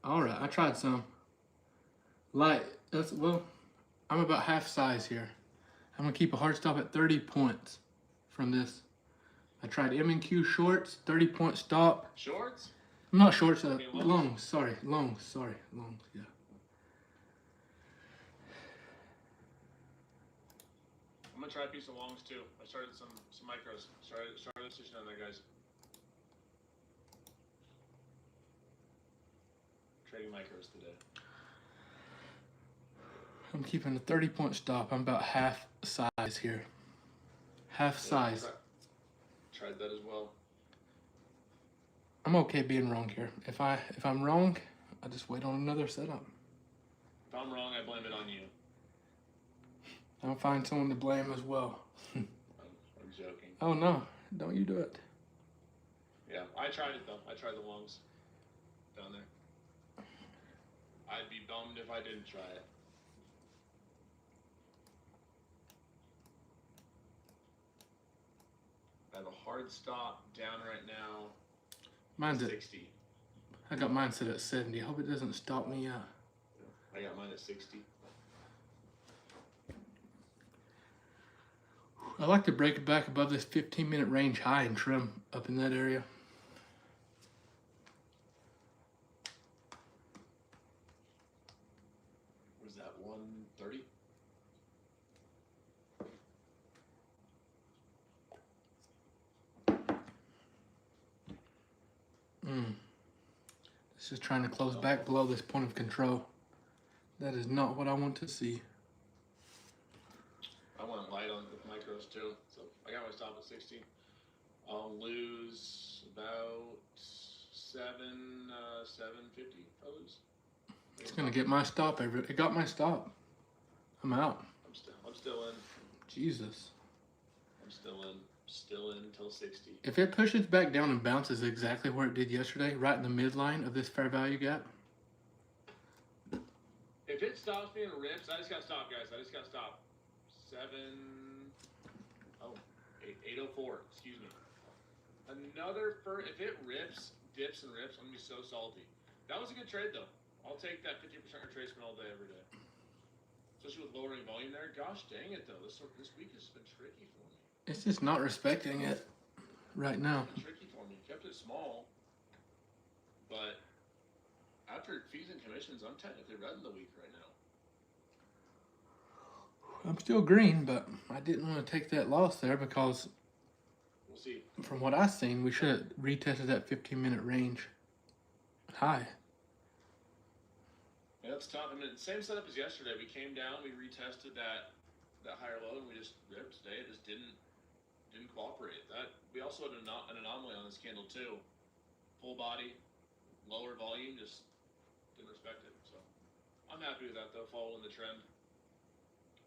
Speaker 1: All right, I tried some. Light, well, I'm about half size here. I'm gonna keep a hard stop at 30 points from this. I tried M and Q shorts, 30-point stop.
Speaker 2: Shorts?
Speaker 1: Not shorts,
Speaker 2: longs?
Speaker 1: longs, sorry, longs, yeah.
Speaker 2: I'm gonna try a piece of longs too. I started some micros. Started a decision on there, guys. Trading micros today.
Speaker 1: I'm keeping a 30-point stop. I'm about half size here. Half size.
Speaker 2: Tried that as well.
Speaker 1: I'm okay being wrong here. If I'm wrong, I just wait on another setup.
Speaker 2: If I'm wrong, I blame it on you.
Speaker 1: I'll find someone to blame as well.
Speaker 2: I'm joking.
Speaker 1: Oh no, don't you do it.
Speaker 2: Yeah, I tried it though. I tried the longs down there. I'd be bummed if I didn't try it. I have a hard stop down right now.
Speaker 1: Mine's at
Speaker 2: 60.
Speaker 1: I got mine set at 70. I hope it doesn't stop me out.
Speaker 2: I got mine at 60.
Speaker 1: I like to break it back above this 15-minute range high and trim up in that area.
Speaker 2: What is that, 130?
Speaker 1: This is trying to close back below this point of control. That is not what I want to see.
Speaker 2: I went light on with micros too, so I got my stop at 60. I'll lose about 750. I'll lose.
Speaker 1: It's gonna get my stop. It got my stop. I'm out.
Speaker 2: I'm still in.
Speaker 1: Jesus.
Speaker 2: I'm still in. Still in until 60.
Speaker 1: If it pushes back down and bounces exactly where it did yesterday, right in the midline of this fair value gap.
Speaker 2: If it stops me and rips, I just gotta stop, guys. I just gotta stop. 804. Excuse me. If it rips, dips and rips, I'm gonna be so salty. That was a good trade though. I'll take that 50% retracement all day, every day. Especially with lowering volume there. Gosh dang it though. This week has been tricky for me.
Speaker 1: It's just not respecting it right now.
Speaker 2: It's been tricky for me. Kept it small, but after fees and commissions, I'm technically red in the week right now.
Speaker 1: I'm still green, but I didn't want to take that loss there because
Speaker 2: we'll see.
Speaker 1: From what I've seen, we should have retested that 15-minute range high.
Speaker 2: Yeah, it's tough. I mean, same setup as yesterday. We came down, we retested that higher low, and we just ripped today. It just didn't cooperate. We also had an anomaly on this candle too. Full body, lower volume, just didn't respect it. So I'm happy with that though, following the trend.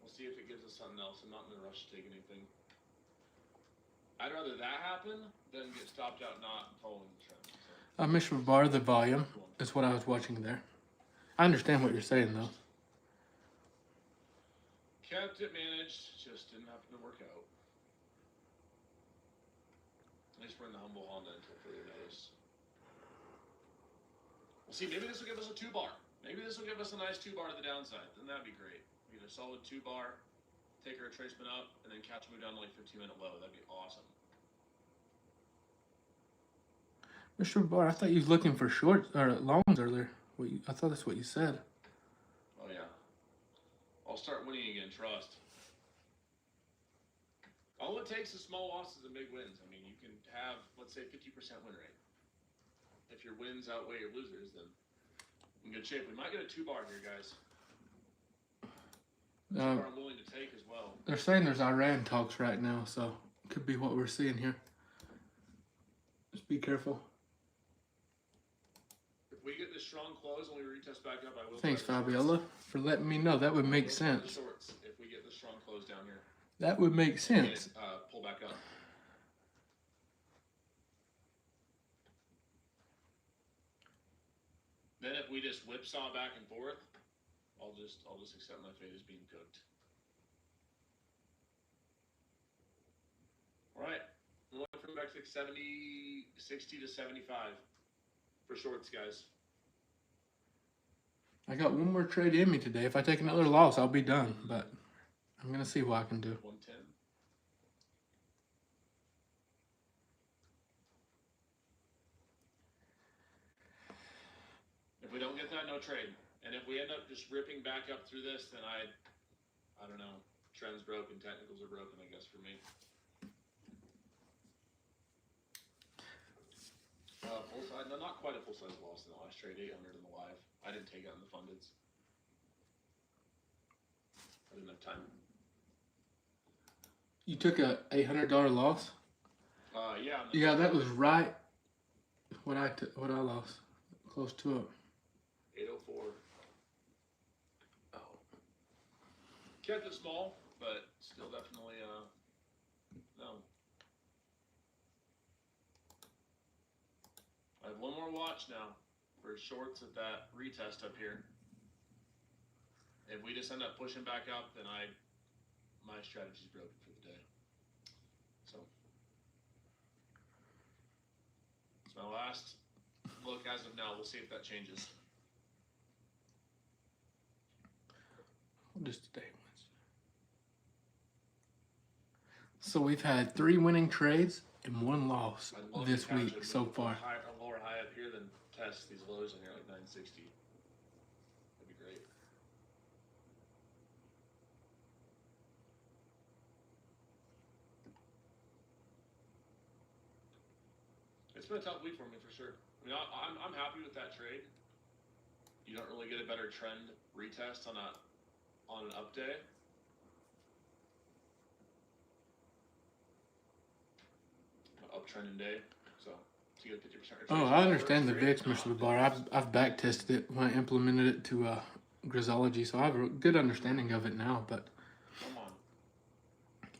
Speaker 2: We'll see if it gives us something else. I'm not in a rush to take anything. I'd rather that happen than get stopped out not following the trend. So.
Speaker 1: Mr. Bar, the volume is what I was watching there. I understand what you're saying though.
Speaker 2: Kept it managed, just didn't happen to work out. At least we're in the humble Honda until further notice. We'll see, maybe this will give us a 2-bar. Maybe this will give us a nice 2-bar to the downside. Then that'd be great. We get a solid 2-bar, take our retracement up, and then catch move down to like 15-minute low. That'd be awesome.
Speaker 1: Mr. Bar, I thought you was looking for shorts or longs earlier. I thought that's what you said.
Speaker 2: Oh yeah. I'll start winning again, trust. All it takes is small losses and big wins. I mean, you can have, let's say, 50% win rate. If your wins outweigh your losers, then in good shape. We might get a 2-bar here, guys. 2-bar I'm willing to take as well.
Speaker 1: They're saying there's Iran talks right now, so it could be what we're seeing here. Just be careful.
Speaker 2: If we get this strong close and we retest back up, I will.
Speaker 1: Thanks, Fabiola, for letting me know. That would make sense.
Speaker 2: Shorts if we get the strong close down here.
Speaker 1: That would make sense.
Speaker 2: Pull back up. Then if we just whipsaw back and forth, I'll just accept my fate as being cooked. All right, we went from back to 60 to 75 for shorts, guys.
Speaker 1: I got one more trade in me today. If I take another loss, I'll be done. But I'm gonna see what I can do.
Speaker 2: 110. If we don't get that, no trade. And if we end up just ripping back up through this, then I don't know. Trend's broken, technicals are broken, I guess, for me. Full size, no, not quite a full size loss in the last trade. 800 in the live. I didn't take out in the fundeds. I didn't have time.
Speaker 1: You took a $800 loss.
Speaker 2: Yeah.
Speaker 1: Yeah, that was right. What I lost, close to it.
Speaker 2: 804. Oh. Kept it small, but still definitely no. I have one more watch now for shorts at that retest up here. If we just end up pushing back up, then my strategy's broken for the day. So it's my last look as of now. We'll see if that changes.
Speaker 1: Just today. So we've had 3 winning trades and 1 loss this week so far.
Speaker 2: A lower high up here, then test these lows in here like 960. That'd be great. It's been a tough week for me for sure. I mean, I'm happy with that trade. You don't really get a better trend retest on an up day. Uptrending day, so to get 50%.
Speaker 1: Oh, I understand the VIX, Mr. Bar. I've back tested it when I implemented it to Grizzology, so I have a good understanding of it now. But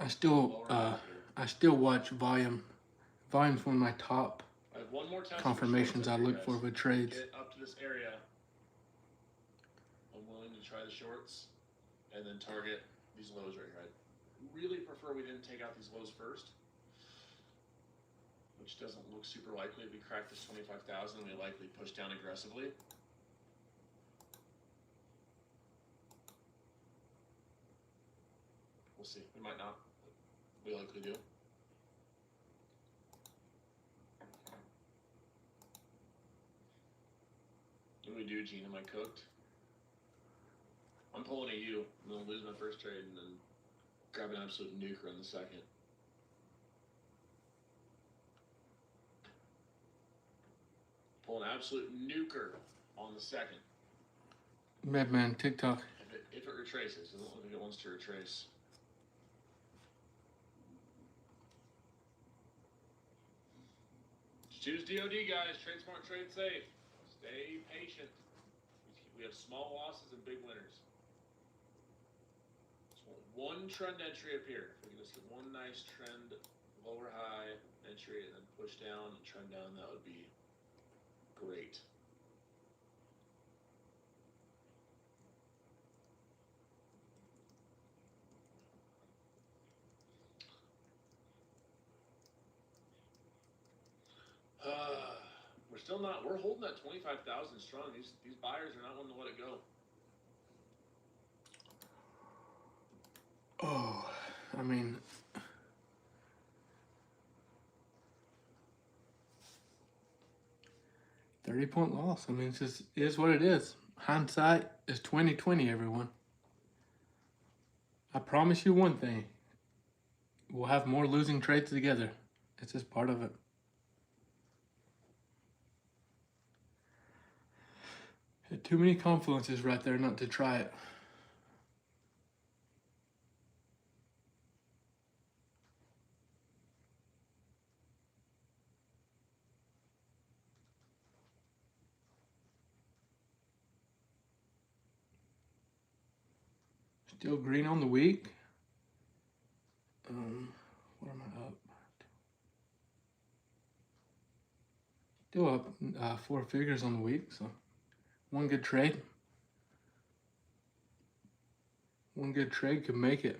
Speaker 1: I still watch volume. Volume's one of my top
Speaker 2: I have one more test
Speaker 1: confirmations I look for with trades.
Speaker 2: Get up to this area. I'm willing to try the shorts and then target these lows right here. I really prefer we didn't take out these lows first, which doesn't look super likely. If we crack this 25,000, we likely push down aggressively. We'll see. We might not. We likely do. What do we do, Gene? Am I cooked? I'm pulling a U. I'm going to lose my first trade and then grab an absolute nuker in the second. Pull an absolute nuker on the second.
Speaker 1: Madman TikTok.
Speaker 2: If it retraces, it doesn't look like it wants to retrace. Choose DOD, guys. Trade smart, trade safe. Stay patient. We have small losses and big winners. Just want one trend entry up here. If we can just get one nice trend, lower high entry, and then push down and trend down, that would be great. We're still not. We're holding that 25,000 strong. These buyers are not wanting to let it go.
Speaker 1: Oh, I mean, $30-point loss. I mean, it's just is what it is. Hindsight is 20/20, everyone. I promise you one thing. We'll have more losing trades together. It's just part of it. Had too many confluences right there not to try it. Still green on the week. What am I up? Still up 4 figures on the week, so one good trade. One good trade could make it.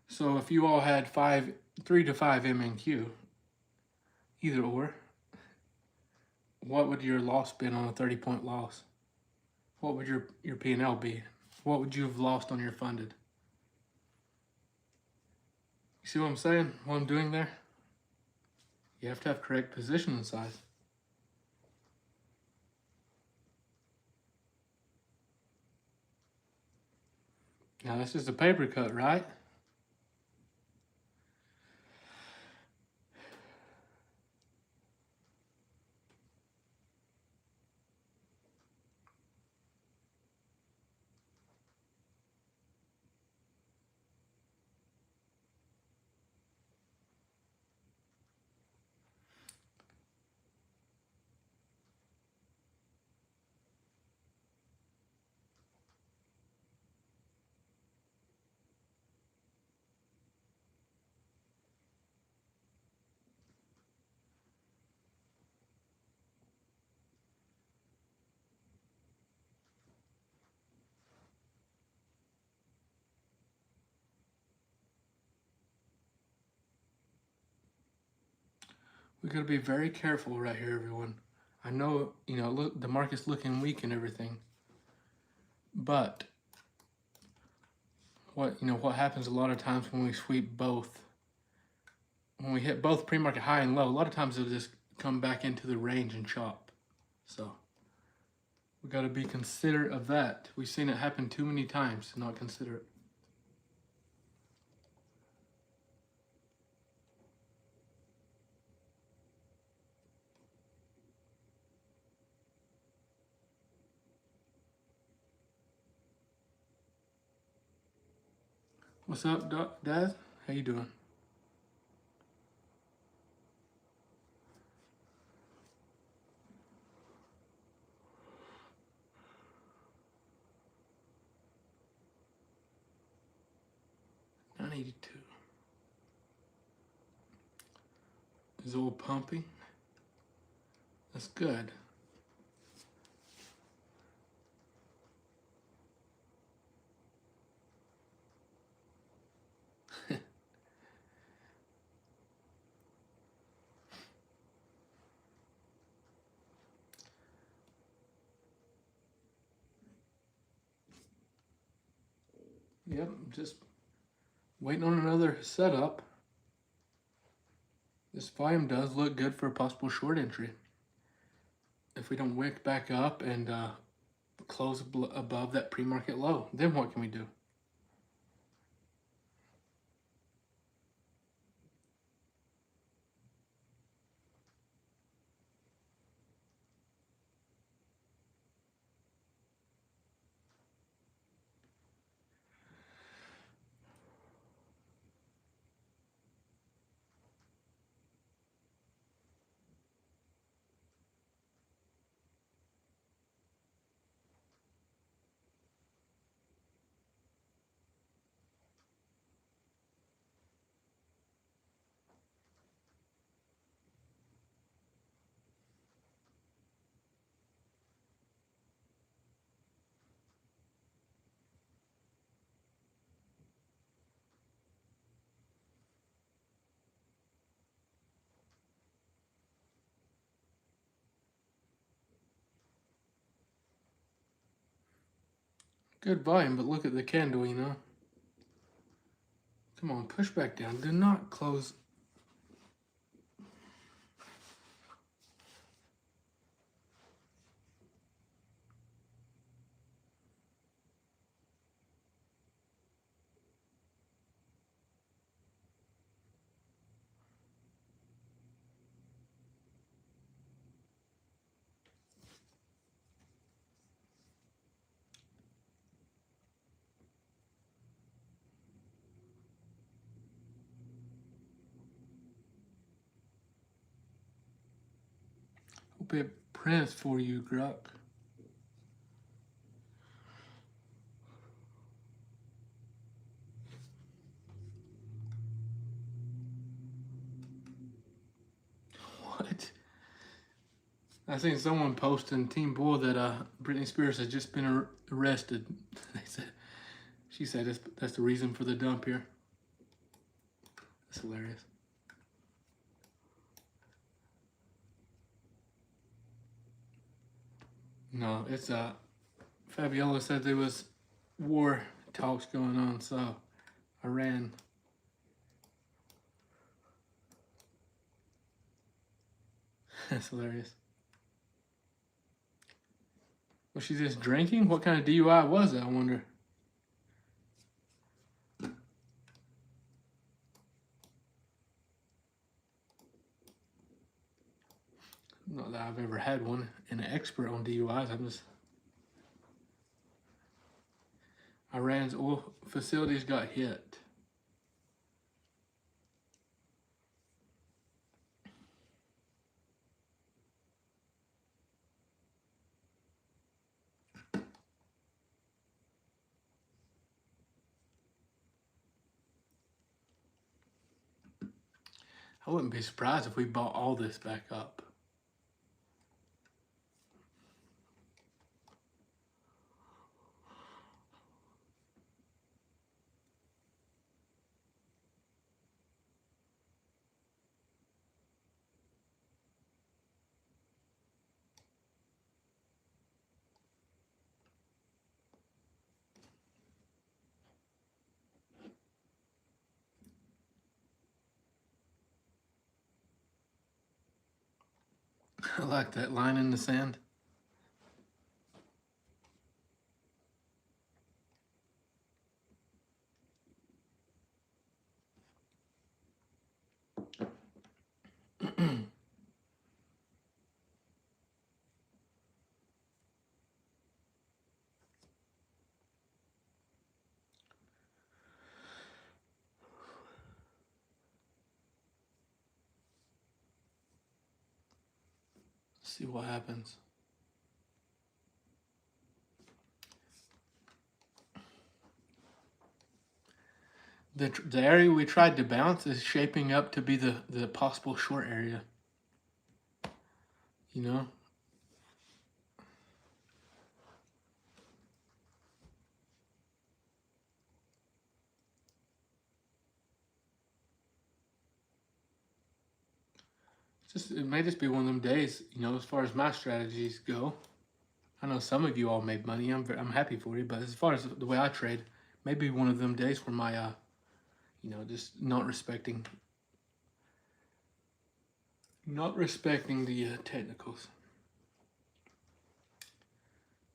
Speaker 1: So if you all had 3 to 5 MNQ, either or, what would your loss been on a 30-point loss? What would your P&L be? What would you have lost on your funded? You see what I'm saying? What I'm doing there? You have to have correct position size. Now this is a paper cut, right? We gotta be very careful right here, everyone. I know, look, the market's looking weak and everything, but what happens a lot of times when we sweep both, when we hit both pre-market high and low, a lot of times it'll just come back into the range and chop. So we gotta be considerate of that. We've seen it happen too many times to not consider it. What's up, Dad? How you doing? 82. Is oil pumping? That's good. Yep, just waiting on another setup. This volume does look good for a possible short entry. If we don't wick back up and close above that pre-market low, then what can we do? Good volume, but look at the candle, you know. Come on, push back down. Do not close. Hope it prints for you, Gruck. What? I seen someone post in Team Bull that Britney Spears has just been arrested. She said that's the reason for the dump here. That's hilarious. No, it's Fabiola said there was war talks going on, so Iran. That's hilarious. Was she just drinking? What kind of DUI was it, I wonder? Not that I've ever had one and an expert on DUIs. I'm just... Iran's oil facilities got hit. I wouldn't be surprised if we bought all this back up. I like that line in the sand. See what happens. the area we tried to bounce is shaping up to be the possible short area. You know? It may just be one of them days, you know, as far as my strategies go. I know some of you all made money. I'm happy for you, but as far as the way I trade, maybe one of them days where my you know, just not respecting the technicals.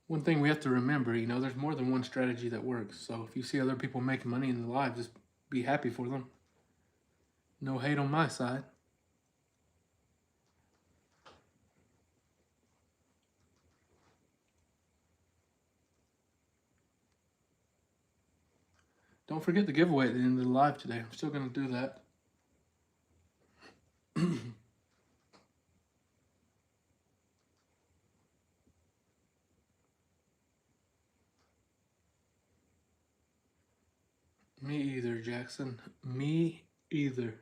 Speaker 1: One thing we have to remember, you know, there's more than one strategy that works. So if you see other people making money in the live, just be happy for them. No hate on my side. Don't forget the giveaway at the end of the live today. I'm still going to do that. Me either, Jackson. Me either.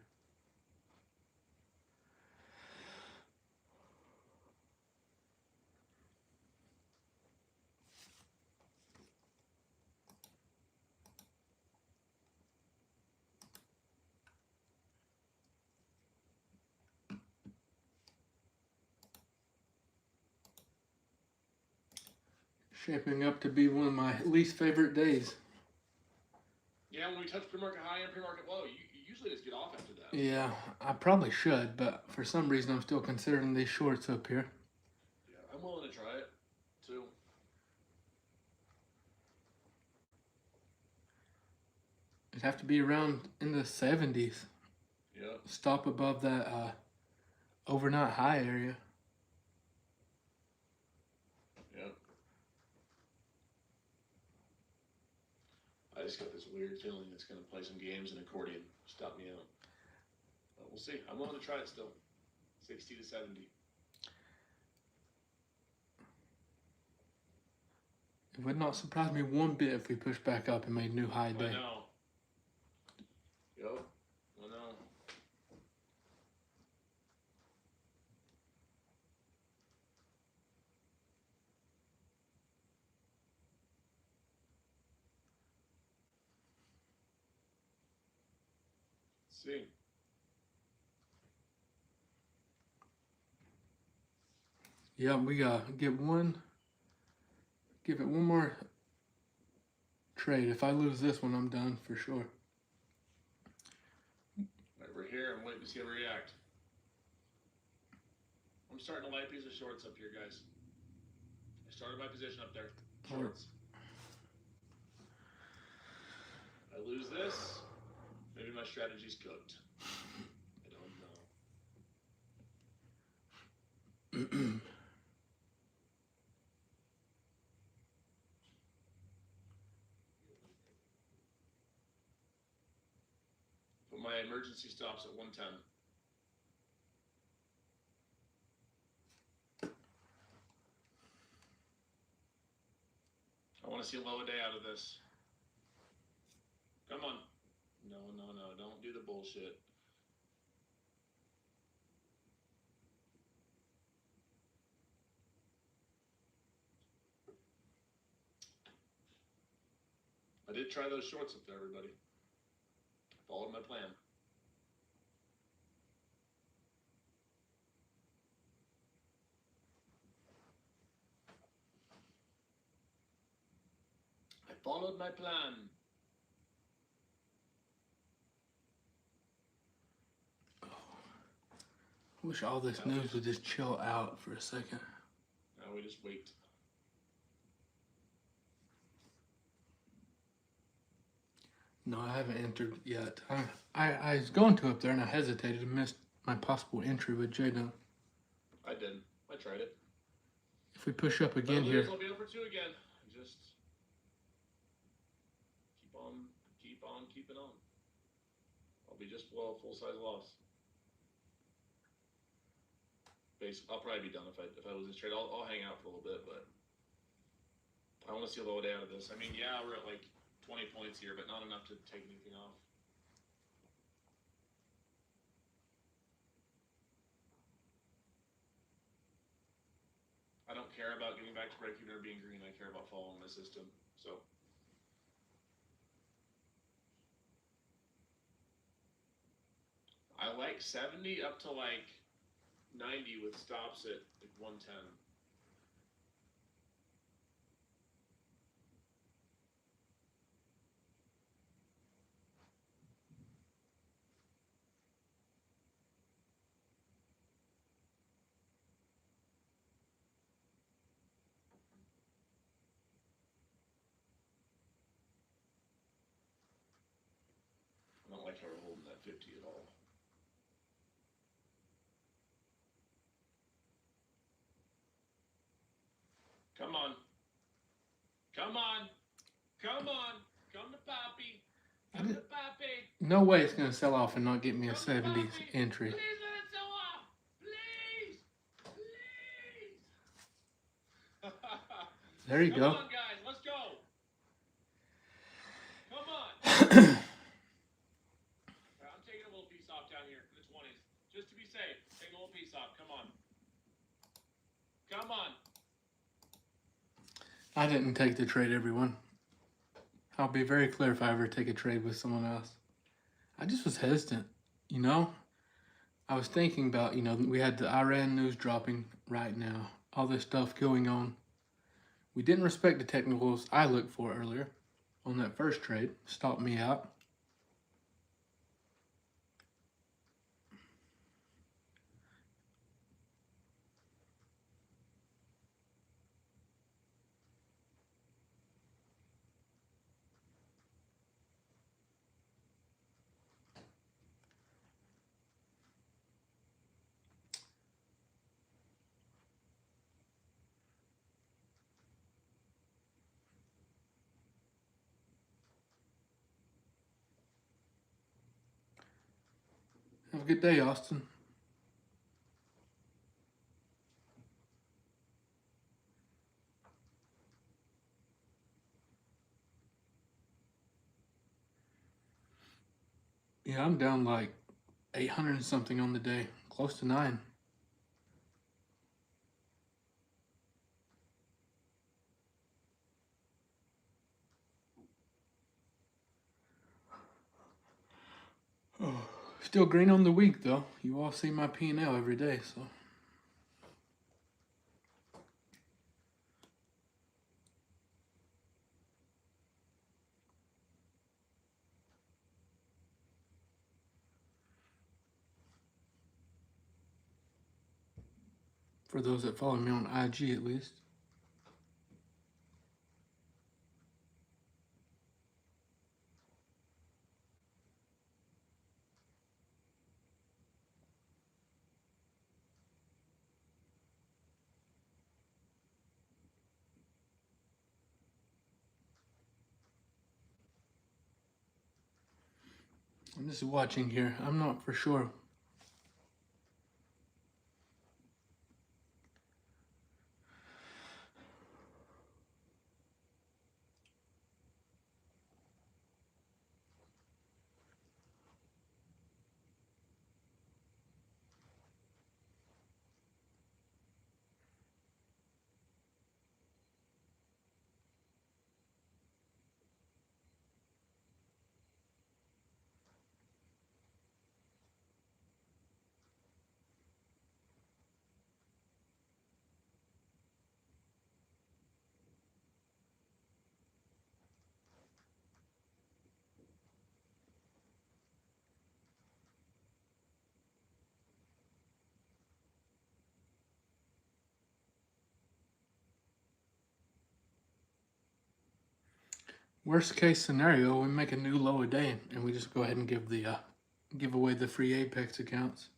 Speaker 1: Shaping up to be one of my least favorite days.
Speaker 2: Yeah, when we touch pre-market high and pre-market low, you usually just get off after that.
Speaker 1: Yeah, I probably should, but for some reason I'm still considering these shorts up here.
Speaker 2: Yeah, I'm willing to try it, too.
Speaker 1: It'd have to be around in the 70s.
Speaker 2: Yeah.
Speaker 1: Stop above that overnight high area.
Speaker 2: Yeah. I just got this weird feeling it's going to play some games and accordion. Stop me out. But we'll see. I'm willing to try it still. 60 to 70.
Speaker 1: It would not surprise me one bit if we pushed back up and made new high day.
Speaker 2: I know. Yep. I know. Let's see.
Speaker 1: Yeah, we gotta give it one more trade. If I lose this one, I'm done for sure.
Speaker 2: Right, we're here. I'm waiting to see how we react. I'm starting to light these are shorts up here, guys. I started my position up there. Shorts. I lose this. Maybe my strategy's cooked. I don't know. But my emergency stops at 110. I want to see a low day out of this. Come on. No. Don't do the bullshit. I did try those shorts up there, everybody. Followed my plan. I followed my plan.
Speaker 1: Wish all this news would just chill out for a second.
Speaker 2: Now we just wait.
Speaker 1: No, I haven't entered yet. I was going to up there and I hesitated and missed my possible entry with J-Dub.
Speaker 2: I did. I tried it.
Speaker 1: If we push up again here.
Speaker 2: I'll be over 2 again. Just keep on keeping on. I'll be just below a full-size loss. I'll probably be done if I lose this trade. I'll hang out for a little bit, but I want to see a low day out of this. I mean, yeah, we're at like 20 points here, but not enough to take anything off. care about getting back to break even or being green. I care about following my system. So I like 70 up to like 90 with stops at like 110. I don't like how we're holding that 50 at all. Come on. Come on. Come on. Come to Poppy. Come to Poppy.
Speaker 1: No way it's going to sell off and not get me a 70s entry.
Speaker 2: Please let it sell off. Please.
Speaker 1: There you go.
Speaker 2: Come on, guys. Let's go. Come on. I'm taking a little piece off down here for the 20s. Just to be safe. Take a little piece off. Come on. Come on.
Speaker 1: I didn't take the trade, everyone. I'll be very clear if I ever take a trade with someone else. I just was hesitant, you know? I was thinking about, you know, we had the Iran news dropping right now. All this stuff going on. We didn't respect the technicals I looked for earlier on that first trade. Stopped me out. Have a good day, Austin. Yeah, I'm down like 800 and something on the day. Close to 9. Oh, still green on the week, though. You all see my P&L every day, so... For those that follow me on IG, at least. I'm just watching here. I'm not for sure. Worst case scenario, we make a new low a day and we just go ahead and give away the free Apex accounts.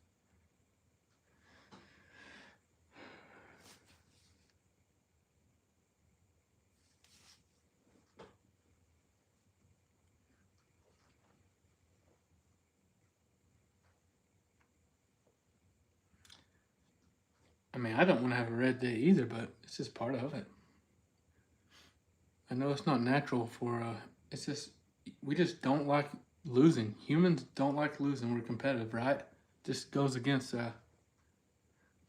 Speaker 1: I mean, I don't want to have a red day either, but it's just part of it. I know it's not natural for, it's just, we just don't like losing. Humans don't like losing. We're competitive, right? Just goes against the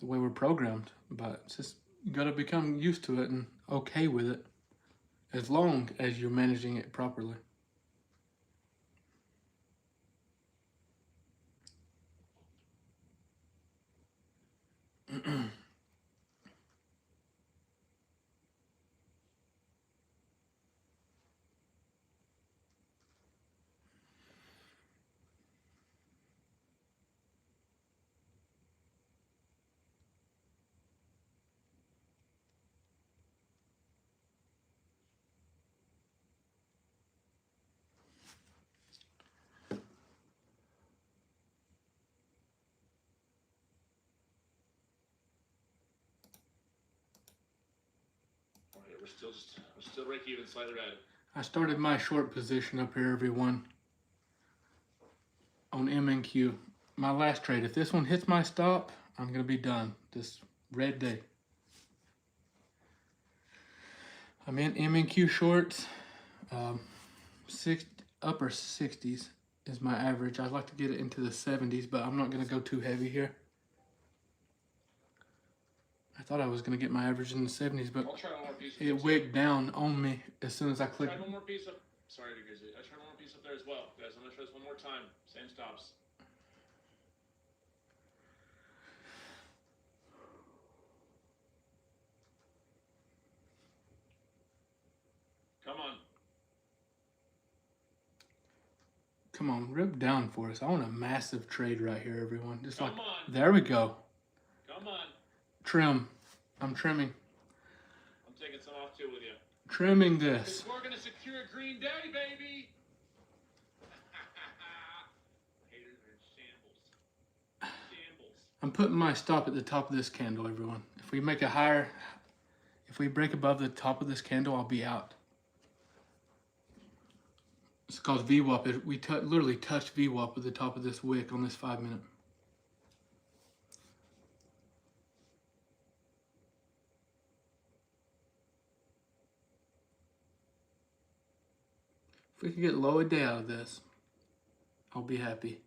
Speaker 1: way we're programmed, but it's just You gotta become used to it and okay with it, as long as you're managing it properly.
Speaker 2: Alright, we're still right even, slightly red.
Speaker 1: I started my short position up here, everyone, on M and Q. My last trade. If this one hits my stop, I'm gonna be done this red day. I'm in M and Q shorts. Upper 60s is my average. I'd like to get it into the 70s, but I'm not gonna go too heavy here. I thought I was gonna get my average in the 70s, but
Speaker 2: I'll try one more piece.
Speaker 1: it wigged down on me as soon as I
Speaker 2: I
Speaker 1: clicked.
Speaker 2: tried one more piece up. Sorry, Grizzly. I tried one more piece up there as well, guys. I'm gonna try this one more time. Same stops. Come on.
Speaker 1: Come on, rip down for us. I want a massive trade right here, everyone. Just
Speaker 2: Come
Speaker 1: like,
Speaker 2: on.
Speaker 1: there we go.
Speaker 2: Come on.
Speaker 1: Trim. I'm trimming.
Speaker 2: I'm taking some off too with you.
Speaker 1: Trimming this.
Speaker 2: We're gonna secure a green day, baby. Haters are in shambles. Shambles.
Speaker 1: I'm putting my stop at the top of this candle, everyone. If we make a higher, if we break above the top of this candle, I'll be out. It's called VWAP. We literally touched VWAP at the top of this wick on this 5 minute. If we can get low a day out of this, I'll be happy.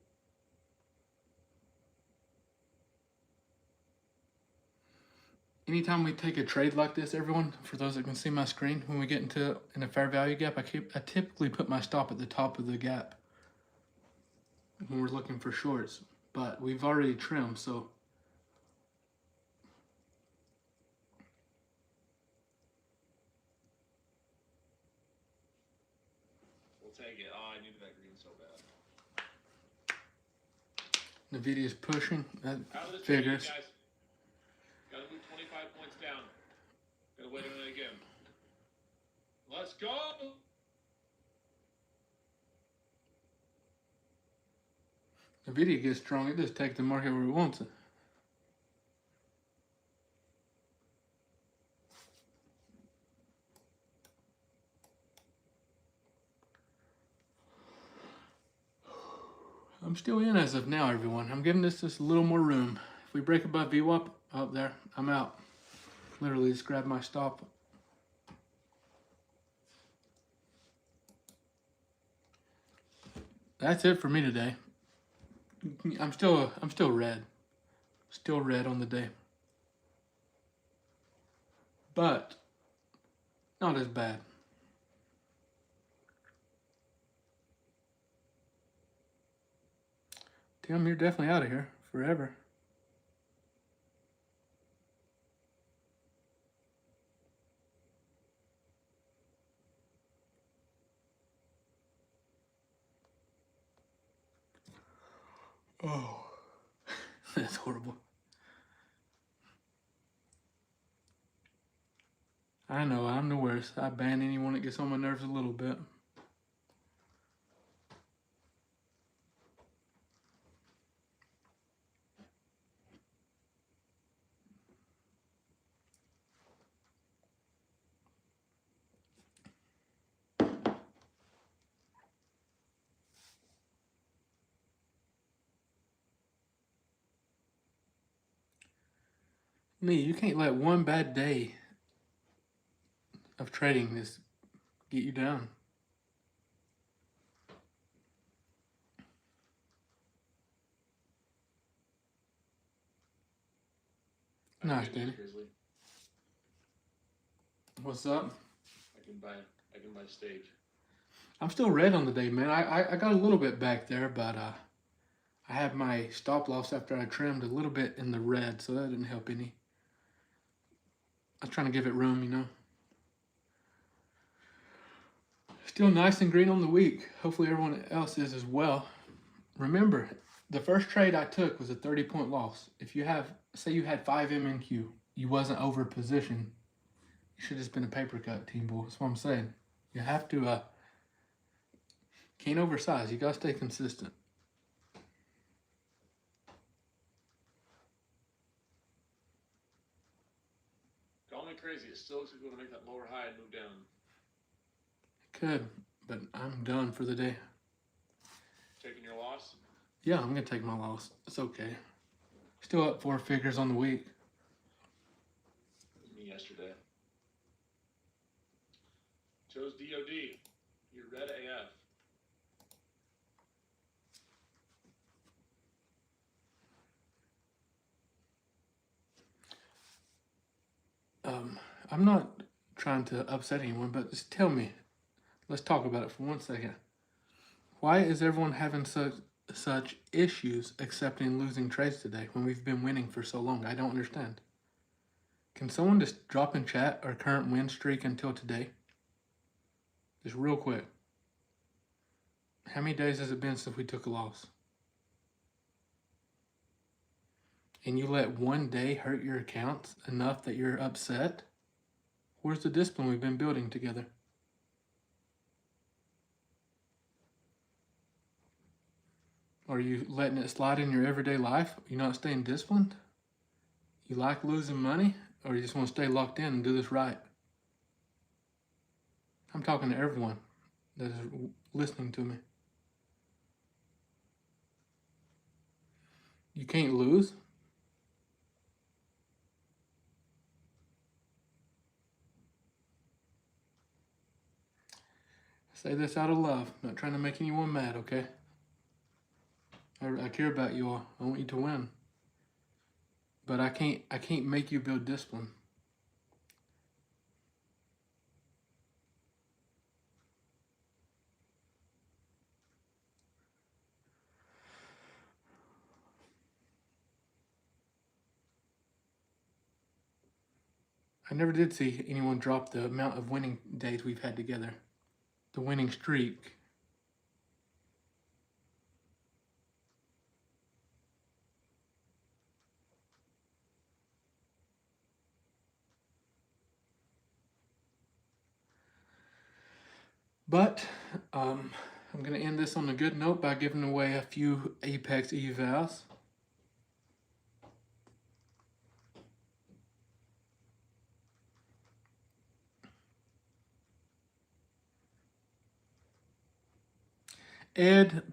Speaker 1: Anytime we take a trade like this, everyone, for those that can see my screen, when we get into a fair value gap, I typically put my stop at the top of the gap when we're looking for shorts. But we've already trimmed, so
Speaker 2: We'll take it. Oh, I needed that green so bad.
Speaker 1: Nvidia's pushing. That
Speaker 2: Out of the
Speaker 1: figures.
Speaker 2: guys. Gotta move 25 points down. Gotta wait a minute again. Let's go!
Speaker 1: Nvidia gets strong, it just takes the market where it wants it. I'm still in as of now, everyone. I'm giving this just a little more room. If we break above VWAP, up there, I'm out. Literally just grab my stop. That's it for me today. I'm still red. Still red on the day. But not as bad. Tim, you're definitely out of here forever. Oh, that's horrible. I know, I'm the worst. I ban anyone that gets on my nerves a little bit. Me, you can't let one bad day of trading just get you down. Nice, Danny. What's up?
Speaker 2: I can buy stage.
Speaker 1: I'm still red on the day, man. I got a little bit back there, but I had my stop loss after I trimmed a little bit in the red, so that didn't help any. I was trying to give it room, you know. Still nice and green on the week. Hopefully everyone else is as well. Remember, the first trade I took was a 30-point loss. If you have, say you had 5 MNQ, you wasn't over position, you should have just been a paper cut, team boy. That's what I'm saying. You have to, can't oversize. You gotta stay consistent.
Speaker 2: Call me crazy. It still looks like we're going to make that lower high and move down.
Speaker 1: Could, but I'm done for the day.
Speaker 2: Taking your loss?
Speaker 1: Yeah, I'm gonna take my loss. It's okay. Still up 4 figures on the week.
Speaker 2: Me yesterday. Chose DOD. You're red AF.
Speaker 1: I'm not trying to upset anyone, but just tell me. Let's talk about it for 1 second. Why is everyone having such issues accepting losing trades today when we've been winning for so long? I don't understand. Can someone just drop in chat our current win streak until today? Just real quick. How many days has it been since we took a loss? And you let 1 day hurt your accounts enough that you're upset? Where's the discipline we've been building together? Are you letting it slide in your everyday life? You're not staying disciplined? You like losing money? Or you just want to stay locked in and do this right? I'm talking to everyone that is listening to me. You can't lose. I say this out of love. I'm not trying to make anyone mad, okay? I care about you all. I want you to win. But I can't make you build discipline. I never did see anyone drop the amount of winning days we've had together. The winning streak. But I'm going to end this on a good note by giving away a few Apex evals. Ed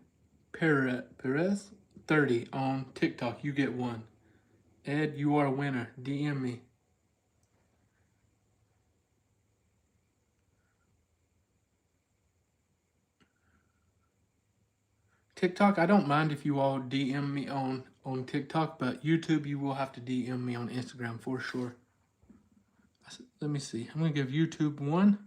Speaker 1: Perez 30 on TikTok. You get 1. Ed, you are a winner. DM me. TikTok, I don't mind if you all DM me on TikTok, but YouTube, you will have to DM me on Instagram for sure. Let me see. I'm going to give YouTube 1.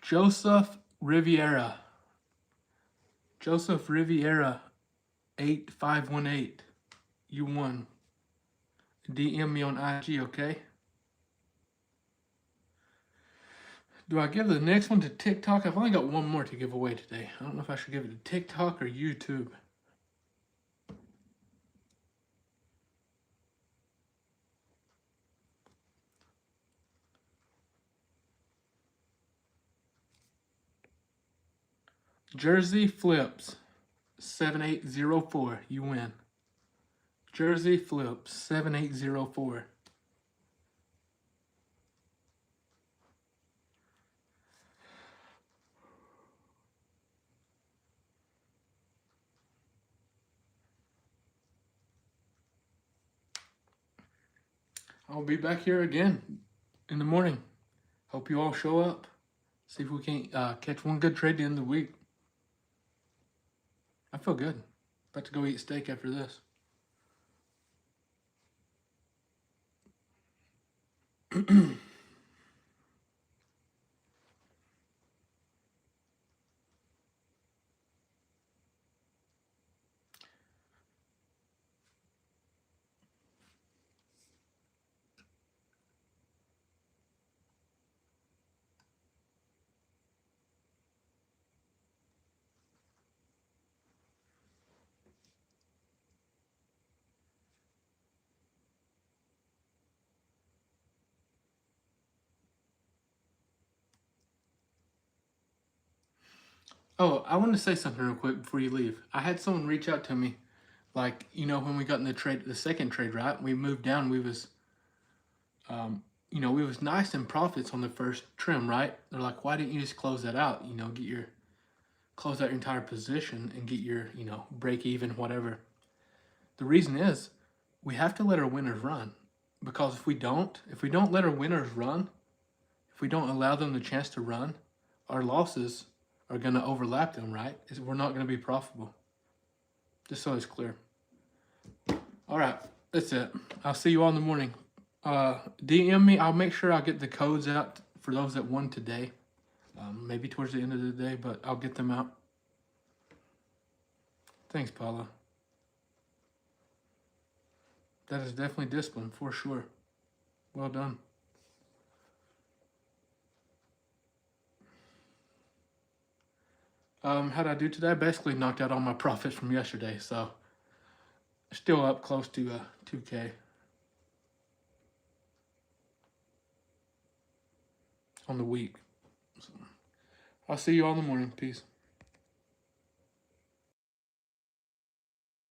Speaker 1: Joseph Riviera. Joseph Riviera 8518. You won. DM me on IG, okay? Do I give the next one to TikTok? I've only got 1 more to give away today. I don't know if I should give it to TikTok or YouTube. Jersey Flips 7804. You win. Jersey Flips 7804. I'll be back here again in the morning. Hope you all show up. See if we can't catch 1 good trade at the end of the week. I feel good. About to go eat steak after this. Oh, I want to say something real quick before you leave. I had someone reach out to me, like, you know, when we got in the trade, the second trade, right? We moved down. We was, we was nice in profits on the first trim, right? They're like, why didn't you just close that out? You know, close out your entire position and get your, break even, whatever. The reason is, we have to let our winners run, because if we don't let our winners run, if we don't allow them the chance to run, our losses are going to overlap them, right? We're not going to be profitable. Just so it's clear. All right, that's it. I'll see you all in the morning. DM me. I'll make sure I'll get the codes out for those that won today. Maybe towards the end of the day, but I'll get them out. Thanks, Paula. That is definitely discipline, for sure. Well done. How'd I do today? I basically knocked out all my profits from yesterday, so still up close to 2K on the week. So, I'll see you all in the morning. Peace.